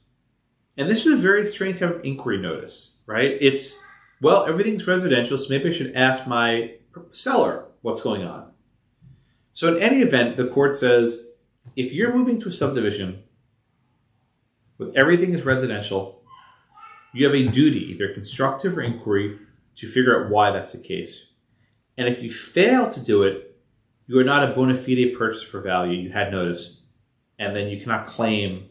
And this is a very strange type of inquiry notice, right? It's, everything's residential, so maybe I should ask my seller what's going on. So in any event, the court says, if you're moving to a subdivision with everything is residential, you have a duty, either constructive or inquiry, to figure out why that's the case. And if you fail to do it, you are not a bona fide purchaser for value. You had notice. And then you cannot claim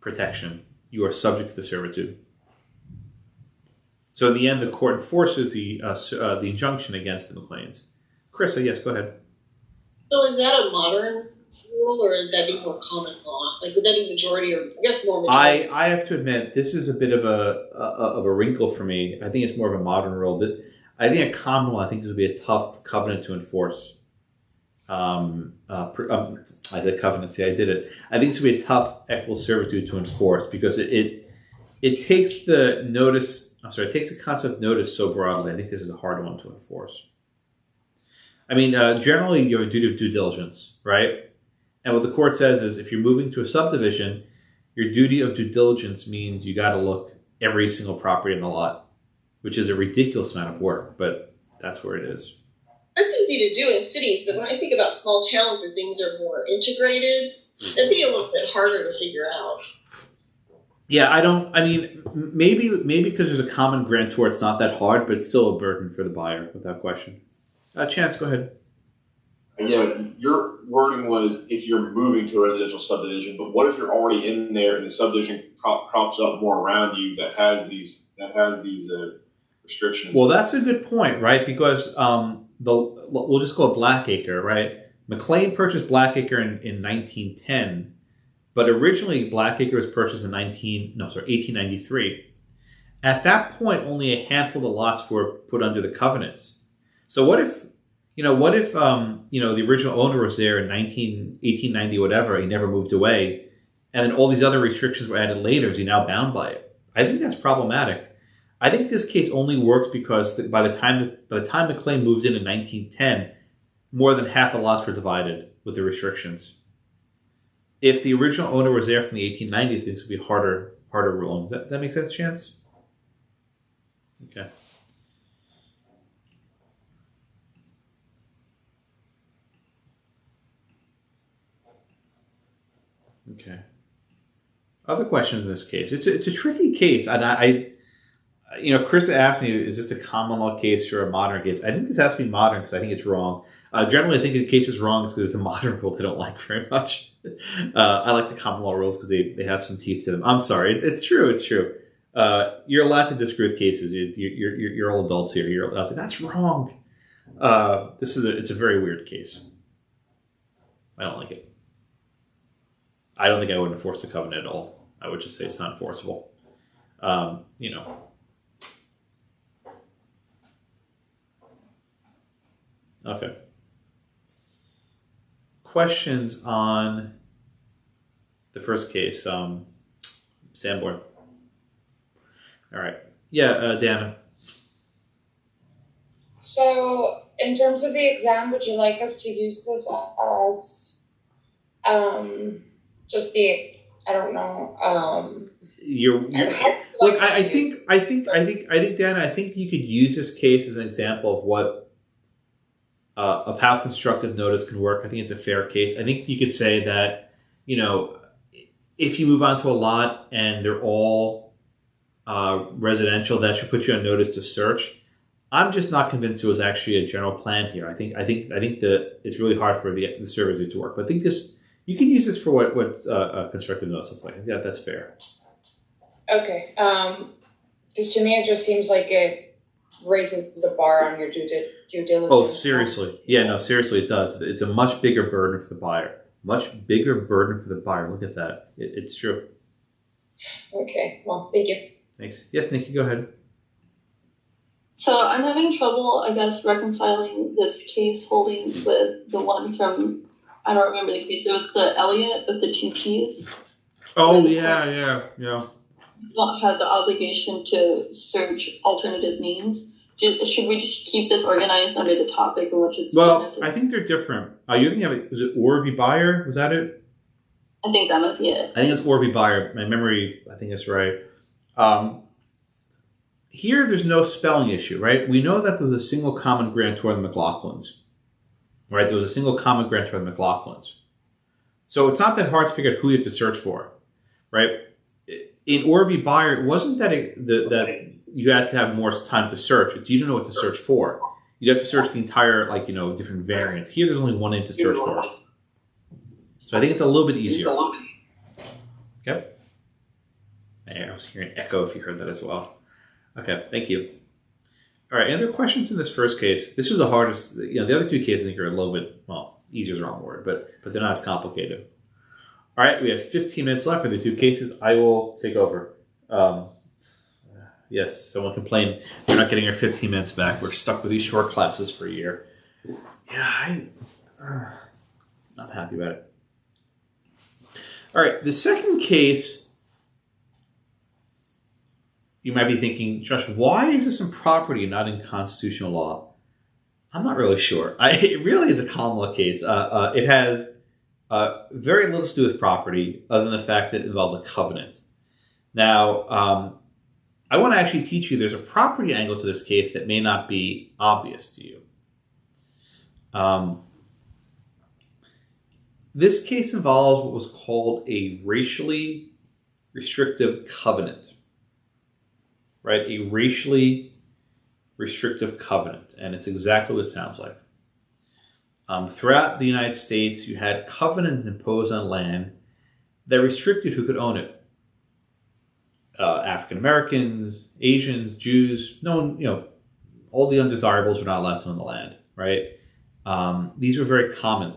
protection. You are subject to the servitude. So in the end, the court enforces the injunction against the McLeans. Carissa, yes, go ahead. So is that a modern rule, or would that be more common law? Like, would that be majority, or I guess more majority? I have to admit, this is a bit of a wrinkle for me. I think it's more of a modern rule. I think a common law, I think this would be a tough covenant to enforce. I did covenant. See, I did it. I think this would be a tough equitable servitude to enforce because it takes the notice. I'm sorry, it takes the concept of notice so broadly. I think this is a hard one to enforce. I mean, generally you have a duty of due diligence, right? And what the court says is if you're moving to a subdivision, your duty of due diligence means you got to look every single property in the lot, which is a ridiculous amount of work, but that's where it is. That's easy to do in cities, but when I think about small towns where things are more integrated, it'd be a little bit harder to figure out. Yeah, maybe because there's a common grantor, it's not that hard, but it's still a burden for the buyer, without question. Chance, go ahead. Yeah, your wording was if you're moving to a residential subdivision, but what if you're already in there and the subdivision crops up more around you that has these restrictions? Well, that's a good point, right? Because we'll just call it Blackacre, right? McLean purchased Blackacre in 1910, but originally Blackacre was purchased in 1893. At that point, only a handful of lots were put under the covenants. So what if the original owner was there in 1890, whatever, he never moved away, and then all these other restrictions were added later, is he now bound by it? I think that's problematic. I think this case only works because by the time McLean moved in 1910, more than half the lots were divided with the restrictions. If the original owner was there from the 1890s, things would be harder ruling. Does that make sense, Chance? Okay. Okay. Other questions in this case? It's a tricky case, and Chris asked me, is this a common law case or a modern case? I think this has to be modern because I think it's wrong. Generally, I think the case is wrong because it's a modern rule they don't like very much. I like the common law rules because they have some teeth to them. I'm sorry, it's true. It's true. You're allowed to disagree with cases. You're all adults here. You're allowed to say that's wrong. It's a very weird case. I don't like it. I don't think I would enforce the covenant at all. I would just say it's not enforceable. Okay. Questions on the first case, Sanborn. All right. Yeah, Dana. So, in terms of the exam, would you like us to use this as just the, I don't know, look, I think, Dana, I think you could use this case as an example of what of how constructive notice can work. I think it's a fair case. I think you could say that, if you move on to a lot and they're all residential, that should put you on notice to search. I'm just not convinced it was actually a general plan here. I think that it's really hard for the servitude to work. But I think you can use this for what constructive notice looks like. Yeah, that's fair. Okay. Because to me, it just seems like it raises the bar on your due diligence. Oh, seriously. Yeah, no, seriously, it does. It's a much bigger burden for the buyer. Much bigger burden for the buyer. Look at that. It's true. Okay. Well, thank you. Thanks. Yes, Nikki, go ahead. So I'm having trouble, I guess, reconciling this case holding with the one from, I don't remember the case. It was the Elliott with the 2 T's. Oh, yeah. Not have the obligation to search alternative means. Should we just keep this organized under the topic in which it's presented? I think they're different. You think of it, was it Orr v. Buyer? Was that it? I think that might be it. I think it's Orr v. Buyer. My memory, I think that's right. Here, there's no spelling issue, right? We know that there was a single common grantor in the McLaughlins. Right? There was a single common grantor in the McLaughlins. So it's not that hard to figure out who you have to search for, right? In Orr v. Buyer, it wasn't that that you had to have more time to search. It's you don't know what to search for. You'd have to search the entire, different variants. Here, there's only one name to search for. So I think it's a little bit easier. Okay. I was hearing echo if you heard that as well. Okay, thank you. All right, any other questions in this first case? This was the hardest. The other two cases I think are a little bit, easier is the wrong word, but they're not as complicated. All right, we have 15 minutes left for these two cases. I will take over. Yes, someone complained we're not getting our 15 minutes back. We're stuck with these short classes for a year. Yeah, not happy about it. All right, the second case, you might be thinking, Josh, why is this in property and not in constitutional law? I'm not really sure. It really is a common law case. It has very little to do with property other than the fact that it involves a covenant. Now, I want to actually teach you there's a property angle to this case that may not be obvious to you. This case involves what was called a racially restrictive covenant. Right? A racially restrictive covenant. And it's exactly what it sounds like. Throughout the United States, you had covenants imposed on land that restricted who could own it. African Americans, Asians, Jews, all the undesirables were not allowed to own the land, right? These were very common.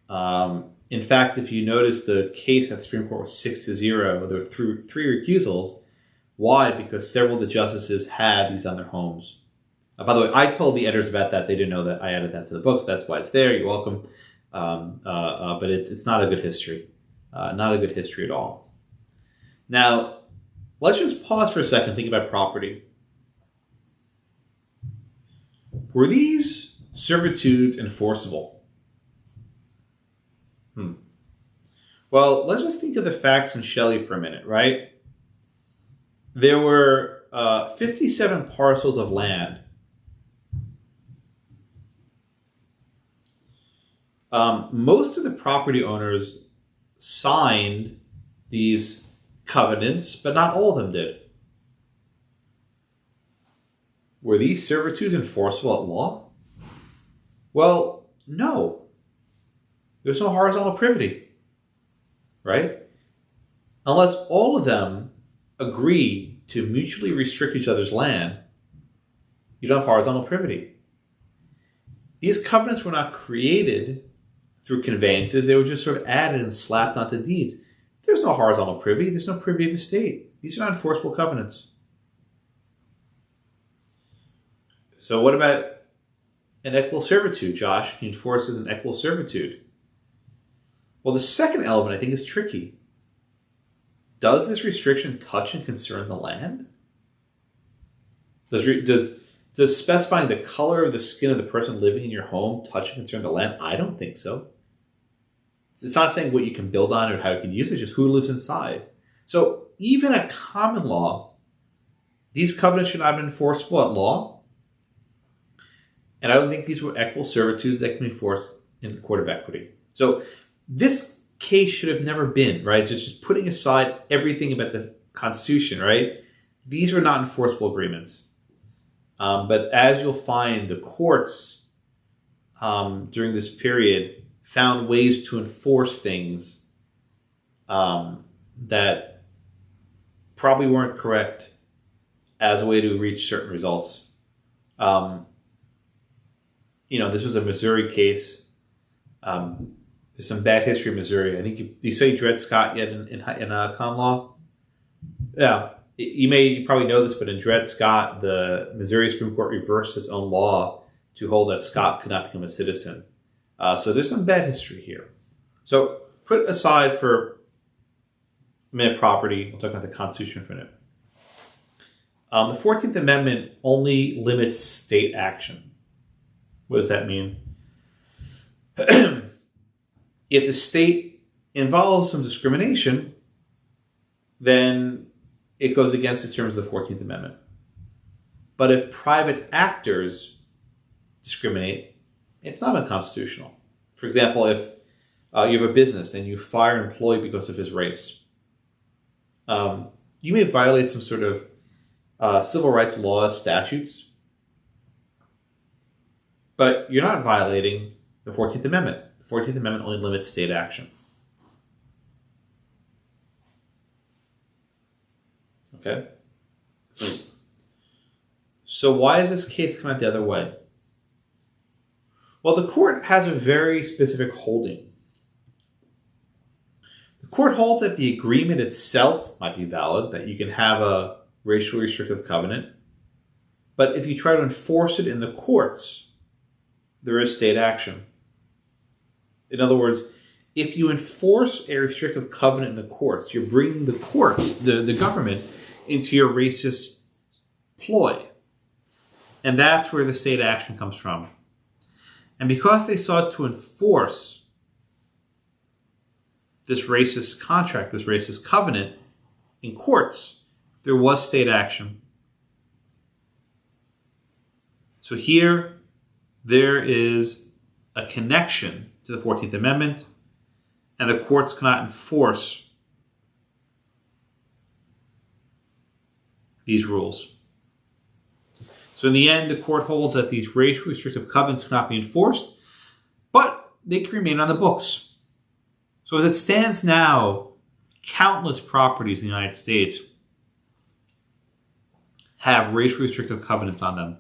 In fact, if you notice the case at the Supreme Court was 6-0, there were three recusals. Why? Because several of the justices had these on their homes. By the way, I told the editors about that. They didn't know that I added that to the books. That's why it's there. You're welcome. But it's not a good history. Not a good history at all. Now, let's just pause for a second and think about property. Were these servitudes enforceable? Well, let's just think of the facts in Shelley for a minute, right? There were 57 parcels of land. Most of the property owners signed these covenants, but not all of them did. Were these servitudes enforceable at law? Well, no. There's no horizontal privity, right? Unless all of them agree to mutually restrict each other's land, you don't have horizontal privity. These covenants were not created through conveyances. They were just sort of added and slapped onto deeds. There's no horizontal privity. There's no privity of estate. These are not enforceable covenants. So what about an equitable servitude, Josh? Can you enforce as an equitable servitude? Well, the second element, I think, is tricky. Does this restriction touch and concern the land? Does specifying the color of the skin of the person living in your home touch and concern the land? I don't think so. It's not saying what you can build on or how you can use it, it's just who lives inside. So even at common law, these covenants should not have been enforceable at law. And I don't think these were equitable servitudes that can be enforced in the court of equity. So this case should have never been, right? Just putting aside everything about the Constitution, right? These were not enforceable agreements. But as you'll find, the courts during this period found ways to enforce things that probably weren't correct as a way to reach certain results. This was a Missouri case. There's some bad history in Missouri. I think you say Dred Scott yet in common law? Yeah. You probably know this, but in Dred Scott, the Missouri Supreme Court reversed its own law to hold that Scott could not become a citizen. So there's some bad history here. So put aside for a minute property. We'll talk about the Constitution for a minute. The 14th Amendment only limits state action. What does that mean? If the state involves some discrimination, then it goes against the terms of the 14th Amendment. But if private actors discriminate, it's not unconstitutional. For example, if you have a business and you fire an employee because of his race, you may violate some sort of civil rights laws, statutes, but you're not violating the 14th Amendment. The 14th Amendment only limits state action. Okay? So why is this case come out the other way? Well, the court has a very specific holding. The court holds that the agreement itself might be valid, that you can have a racially restrictive covenant, but if you try to enforce it in the courts, there is state action. In other words, if you enforce a restrictive covenant in the courts, you're bringing the courts, the government, into your racist ploy. And that's where the state action comes from. And because they sought to enforce this racist contract, this racist covenant in courts, there was state action. So here, there is a connection to the 14th Amendment, and the courts cannot enforce these rules. So in the end, the court holds that these racially restrictive covenants cannot be enforced, but they can remain on the books. So as it stands now, countless properties in the United States have racially restrictive covenants on them.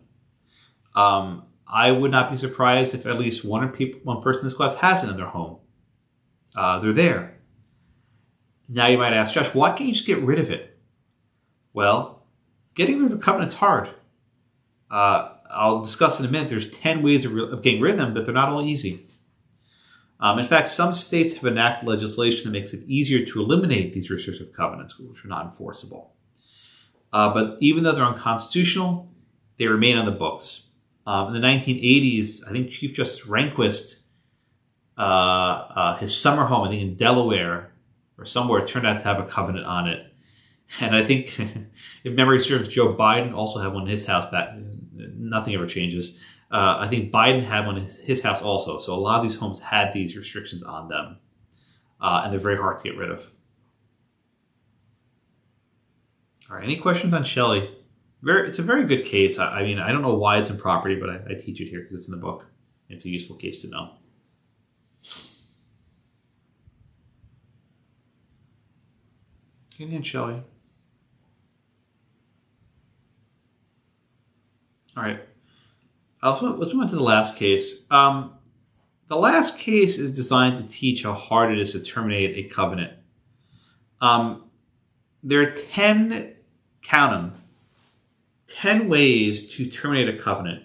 I would not be surprised if at least one person in this class has it in their home. They're there. Now you might ask, Josh, why can't you just get rid of it? Well, getting rid of a covenant's hard. I'll discuss in a minute. There's 10 ways of getting rid of them, but they're not all easy. In fact, some states have enacted legislation that makes it easier to eliminate these restrictive covenants, which are not enforceable. But even though they're unconstitutional, they remain on the books. In the 1980s, I think Chief Justice Rehnquist, his summer home, I think in Delaware or somewhere, turned out to have a covenant on it. And I think, if memory serves, Joe Biden also had one in his house back. Nothing ever changes. I think Biden had one in his house also. So a lot of these homes had these restrictions on them. And they're very hard to get rid of. All right, any questions on Shelley? It's a very good case. I mean, I don't know why it's in property, but I teach it here because it's in the book. It's a useful case to know. Good evening, Shelley. All right. Let's move on to the last case. The last case is designed to teach how hard it is to terminate a covenant. There are 10, count them, 10 ways to terminate a covenant.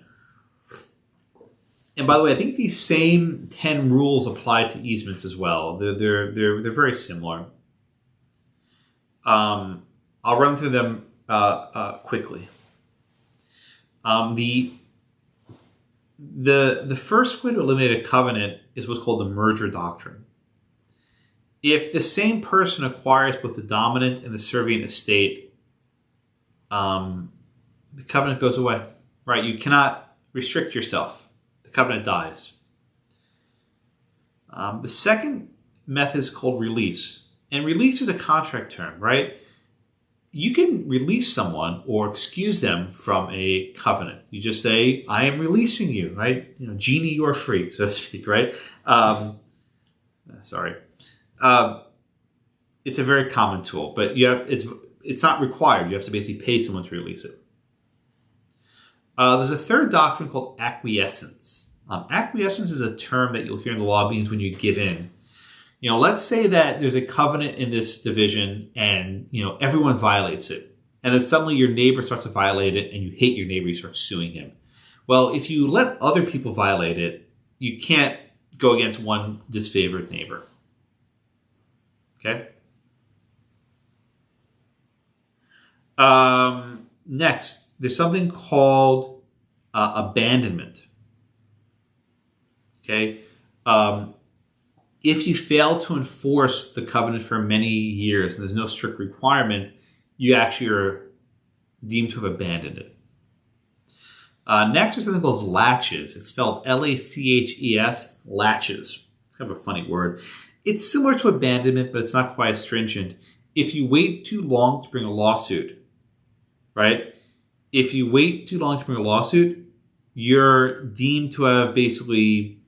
And by the way, I think these same 10 rules apply to easements as well. They're very similar. I'll run through them quickly. The first way to eliminate a covenant is what's called the Merger Doctrine. If the same person acquires both the dominant and the servient estate, the covenant goes away. Right? You cannot restrict yourself. The covenant dies. The second method is called release. And release is a contract term, right? You can release someone or excuse them from a covenant. You just say, I am releasing you, right? You know, genie, you are free, so to speak, right? Sorry. It's a very common tool, but it's not required. You have to basically pay someone to release it. There's a third doctrine called acquiescence. Acquiescence is a term that you'll hear in the law means when you give in. You know, let's say that there's a covenant in this division and, you know, everyone violates it. And then suddenly your neighbor starts to violate it and you hate your neighbor, you start suing him. Well, if you let other people violate it, you can't go against one disfavored neighbor. Okay? Next, there's something called abandonment. Okay? If you fail to enforce the covenant for many years and there's no strict requirement, you actually are deemed to have abandoned it. Next, there's something called latches. It's spelled L-A-C-H-E-S, latches. It's kind of a funny word. It's similar to abandonment, but it's not quite as stringent. If you wait too long to bring a lawsuit, right? If you wait too long to bring a lawsuit, you're deemed to have basically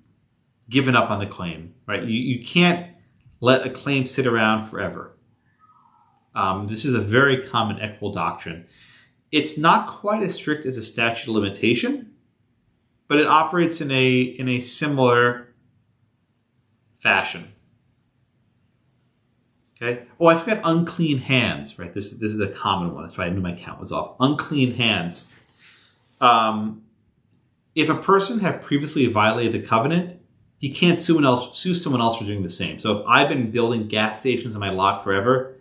given up on the claim, right? You can't let a claim sit around forever. This is a very common equitable doctrine. It's not quite as strict as a statute of limitation, but it operates in a similar fashion. Okay. Oh, I forgot unclean hands. Right. This is a common one. That's why I knew my count was off. Unclean hands. If a person had previously violated the covenant, he can't sue someone else for doing the same. So if I've been building gas stations on my lot forever,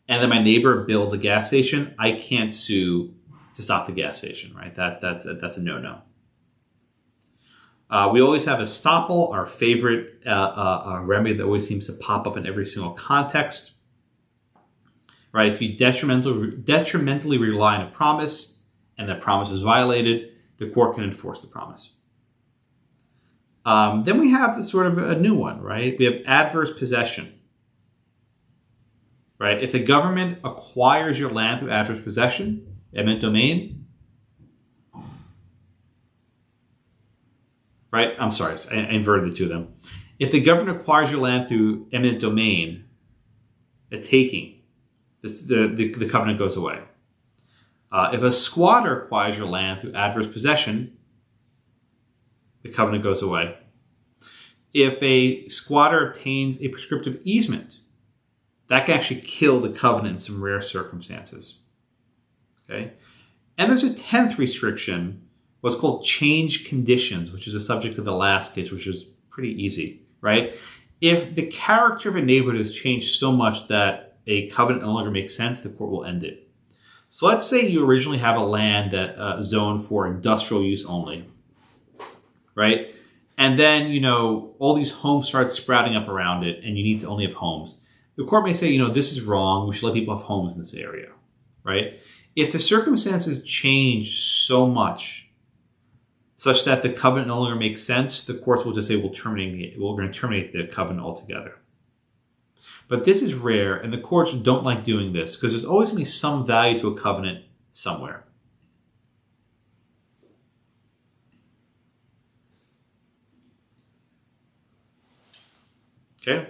and then my neighbor builds a gas station, I can't sue to stop the gas station. Right. That's a no-no. We always have Estoppel, our favorite remedy that always seems to pop up in every single context. Right? If you detrimentally rely on a promise and that promise is violated, the court can enforce the promise. Then we have the sort of a new one, right? We have adverse possession. Right? If the government acquires your land through adverse possession, eminent domain, right? I'm sorry, I inverted the two of them. If the government acquires your land through eminent domain, a taking, the covenant goes away. If a squatter acquires your land through adverse possession, the covenant goes away. If a squatter obtains a prescriptive easement, that can actually kill the covenant in some rare circumstances. Okay? And there's a 10th restriction, what's called change conditions, which is a subject of the last case, which is pretty easy, right? If the character of a neighborhood has changed so much that a covenant no longer makes sense, the court will end it. So let's say you originally have a land that zoned for industrial use only, right? And then, all these homes start sprouting up around it, and you need to only have homes. The court may say, this is wrong. We should let people have homes in this area, right? If the circumstances change so much, such that the covenant no longer makes sense, the courts will just say, we're going to terminate the covenant altogether. But this is rare, and the courts don't like doing this because there's always going to be some value to a covenant somewhere. Okay?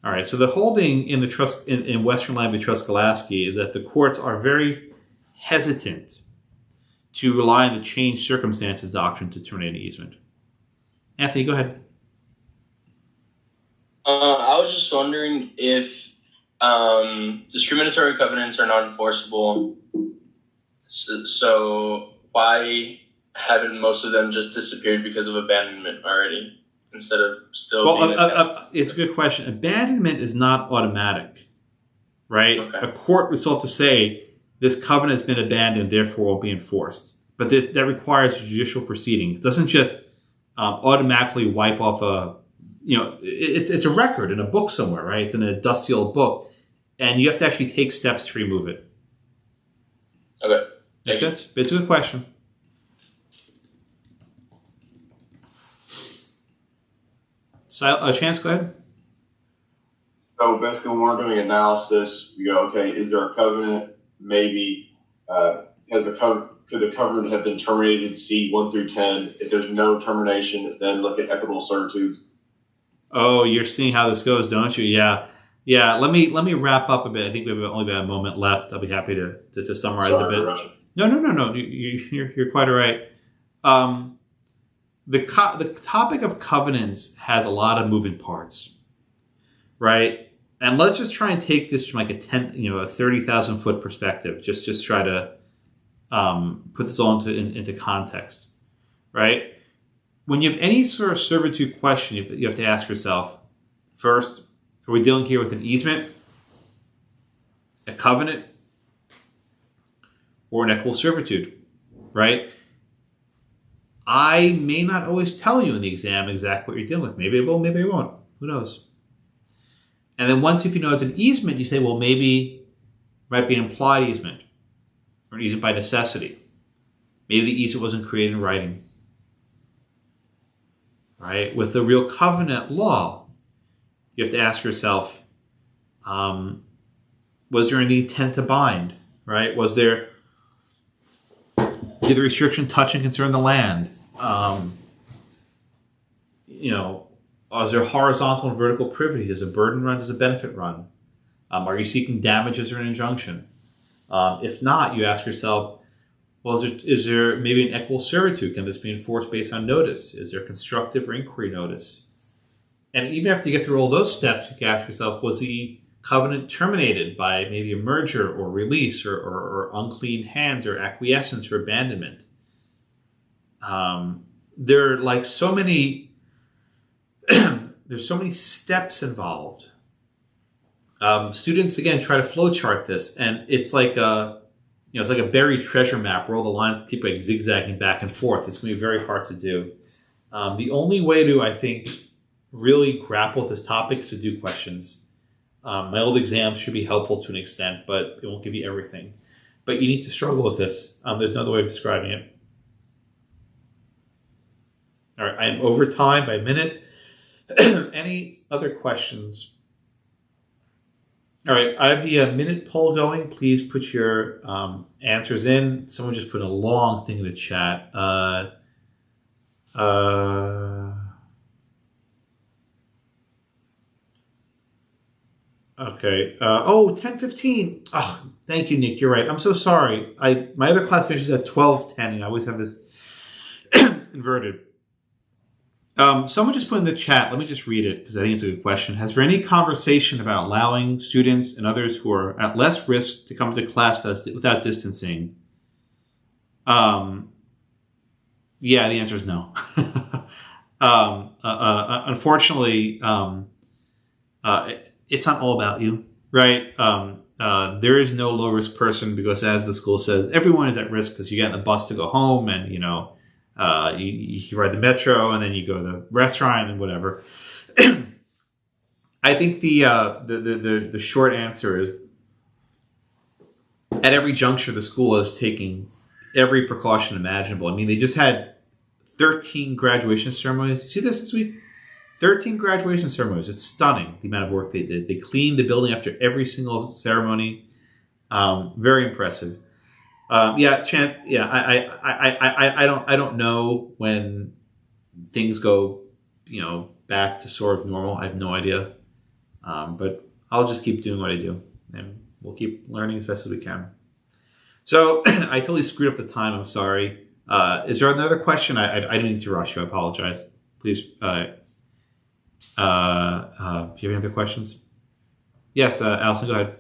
All right, so the holding in in Western Land v. Truskolaski is that the courts are very hesitant to rely on the changed circumstances doctrine to terminate an easement. Anthony, go ahead. I was just wondering if discriminatory covenants are not enforceable. So why haven't most of them just disappeared because of abandonment already, instead of still being it's a good question. Abandonment is not automatic, right? Okay. A court would still have to say, this covenant has been abandoned, therefore won't be enforced. But that requires judicial proceeding. It doesn't just automatically wipe off it's a record in a book somewhere, right? It's in a dusty old book. And you have to actually take steps to remove it. Okay. Makes sense? It's a good question. Chance, go ahead. So basically, when we're doing analysis, we go, okay, is there a covenant? Maybe could the covenant have been terminated? C 1 through 10. If there's no termination, then look at equitable servitudes. Oh, you're seeing how this goes, don't you? Yeah. Let me wrap up a bit. I think we've only got a moment left. I'll be happy to summarize a bit. No. You're quite all right. The topic of covenants has a lot of moving parts, right? And let's just try and take this from like a 30,000 foot perspective. Just try to put this all into context, right? When you have any sort of servitude question, you have to ask yourself, first, are we dealing here with an easement, a covenant, or an equitable servitude, right? I may not always tell you in the exam exactly what you're dealing with. Maybe I will, maybe I won't. Who knows? And then once if you know it's an easement, you say, well, maybe it might be an implied easement or an easement by necessity. Maybe the easement wasn't created in writing. Right? With the real covenant law, you have to ask yourself, was there any intent to bind? Right? Did the restriction touch and concern the land? Is there horizontal and vertical privity? Does a burden run? Does a benefit run? Are you seeking damages or an injunction? If not, you ask yourself, well, is there maybe an equitable servitude? Can this be enforced based on notice? Is there constructive or inquiry notice? And even after you get through all those steps, you can ask yourself, was the covenant terminated by maybe a merger or release or unclean hands or acquiescence or abandonment? There are like so many, there's so many steps involved. Students, again, try to flowchart this, and it's like it's like a buried treasure map where all the lines keep like zigzagging back and forth. It's going to be very hard to do. The only way to, I think, really grapple with this topic is to do questions. My old exams should be helpful to an extent, but it won't give you everything. But you need to struggle with this. There's no other way of describing it. All right, I am over time by a minute. Any other questions? All right, I have the minute poll going. Please put your answers in. Someone just put a long thing in the chat. Okay. 10:15. Oh, thank you, Nick. You're right. I'm so sorry. My other class finishes at 12:10, and I always have this inverted. Someone just put in the chat. Let me just read it because I think it's a good question. Has there any conversation about allowing students and others who are at less risk to come to class without distancing? Yeah, the answer is no. Unfortunately, it's not all about you, right? There is no low-risk person because, as the school says, everyone is at risk because you get in the bus to go home and, you ride the metro and then you go to the restaurant and whatever. I think the short answer is at every juncture, the school is taking every precaution imaginable. I mean, they just had 13 graduation ceremonies. You see this week? 13 graduation ceremonies. It's stunning, the amount of work they did. They cleaned the building after every single ceremony. Very impressive. Chance. Yeah, I don't know when things go, back to sort of normal. I have no idea. But I'll just keep doing what I do, and we'll keep learning as best as we can. So I totally screwed up the time. I'm sorry. Is there another question? I didn't mean to rush you. I apologize. Please. Do you have any other questions? Yes, Allison, go ahead.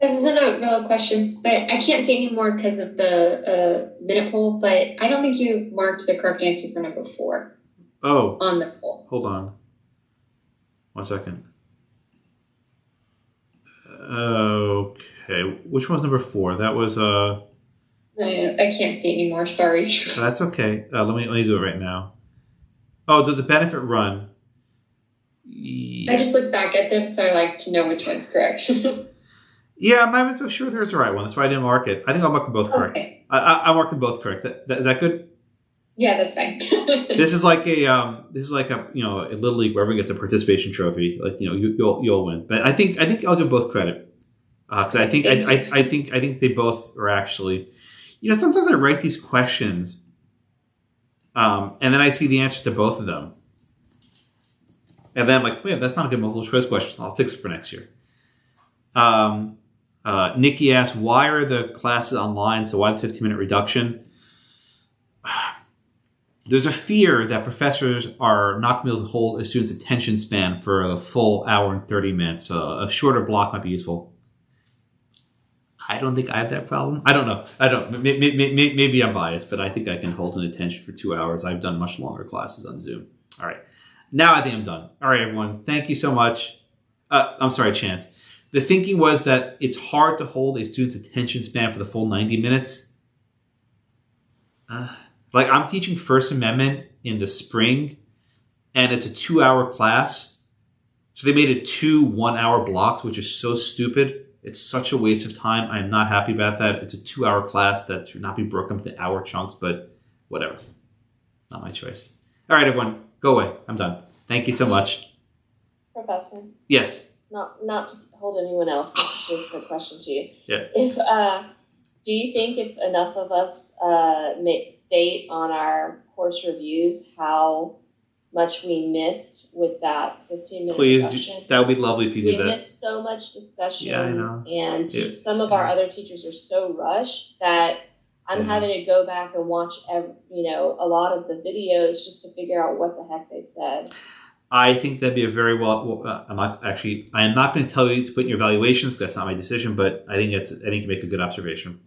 This isn't a real question, but I can't see anymore because of the minute poll, but I don't think you marked the correct answer for number 4. Oh. On the poll. Hold on. 1 second. Okay. Which one's number 4? That was I can't see anymore, sorry. That's okay. Let me do it right now. Oh, does the benefit run? Yeah. I just looked back at them, so I like to know which one's correct. Yeah, I'm not even so sure there's the right one. That's why I didn't mark it. I think I'll mark them both correct. Okay. I marked them both correct. Is that good? Yeah, that's fine. This is like a Little League where everyone gets a participation trophy. Like, you'll win. But I think I'll give both credit because I think they both are actually. Sometimes I write these questions, and then I see the answer to both of them, and then I'm like, wait, that's not a good multiple choice question. I'll fix it for next year. Nikki asked, why are the classes online? So why the 15-minute reduction? There's a fear that professors are not going to be able to hold a student's attention span for a full hour and 30 minutes. A shorter block might be useful. I don't think I have that problem. I don't know. Maybe I'm biased, but I think I can hold an attention for 2 hours. I've done much longer classes on Zoom. All right. Now I think I'm done. All right, everyone. Thank you so much. I'm sorry, Chance. The thinking was that it's hard to hold a student's attention span for the full 90 minutes. Like, I'm teaching First Amendment in the spring, and it's a 2-hour class. So they made it 2 1-hour blocks, which is so stupid. It's such a waste of time. I'm not happy about that. It's a 2-hour class that should not be broken up into hour chunks, but whatever. Not my choice. All right, everyone, go away. I'm done. Thank you so much. Professor? Yes. Not to hold anyone else, just a question to you. Yeah. Do you think if enough of us state on our course reviews how much we missed with that 15-minute Please, discussion. that would be lovely if you We did that. missed so much discussion. Yeah, I know. And some of our other teachers are so rushed that I'm Mm-hmm. having to go back and watch a lot of the videos just to figure out what the heck they said. I think that'd be a very I'm not going to tell you to put in your evaluations because that's not my decision, but I think you make a good observation.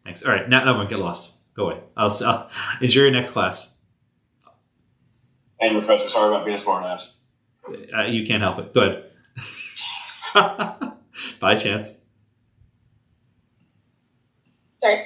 Thanks. All right, now everyone get lost. Go away. I'll enjoy your next class. Hey, Professor, sorry about being a smart ass. You can't help it. Good. Bye, Chance. Sorry.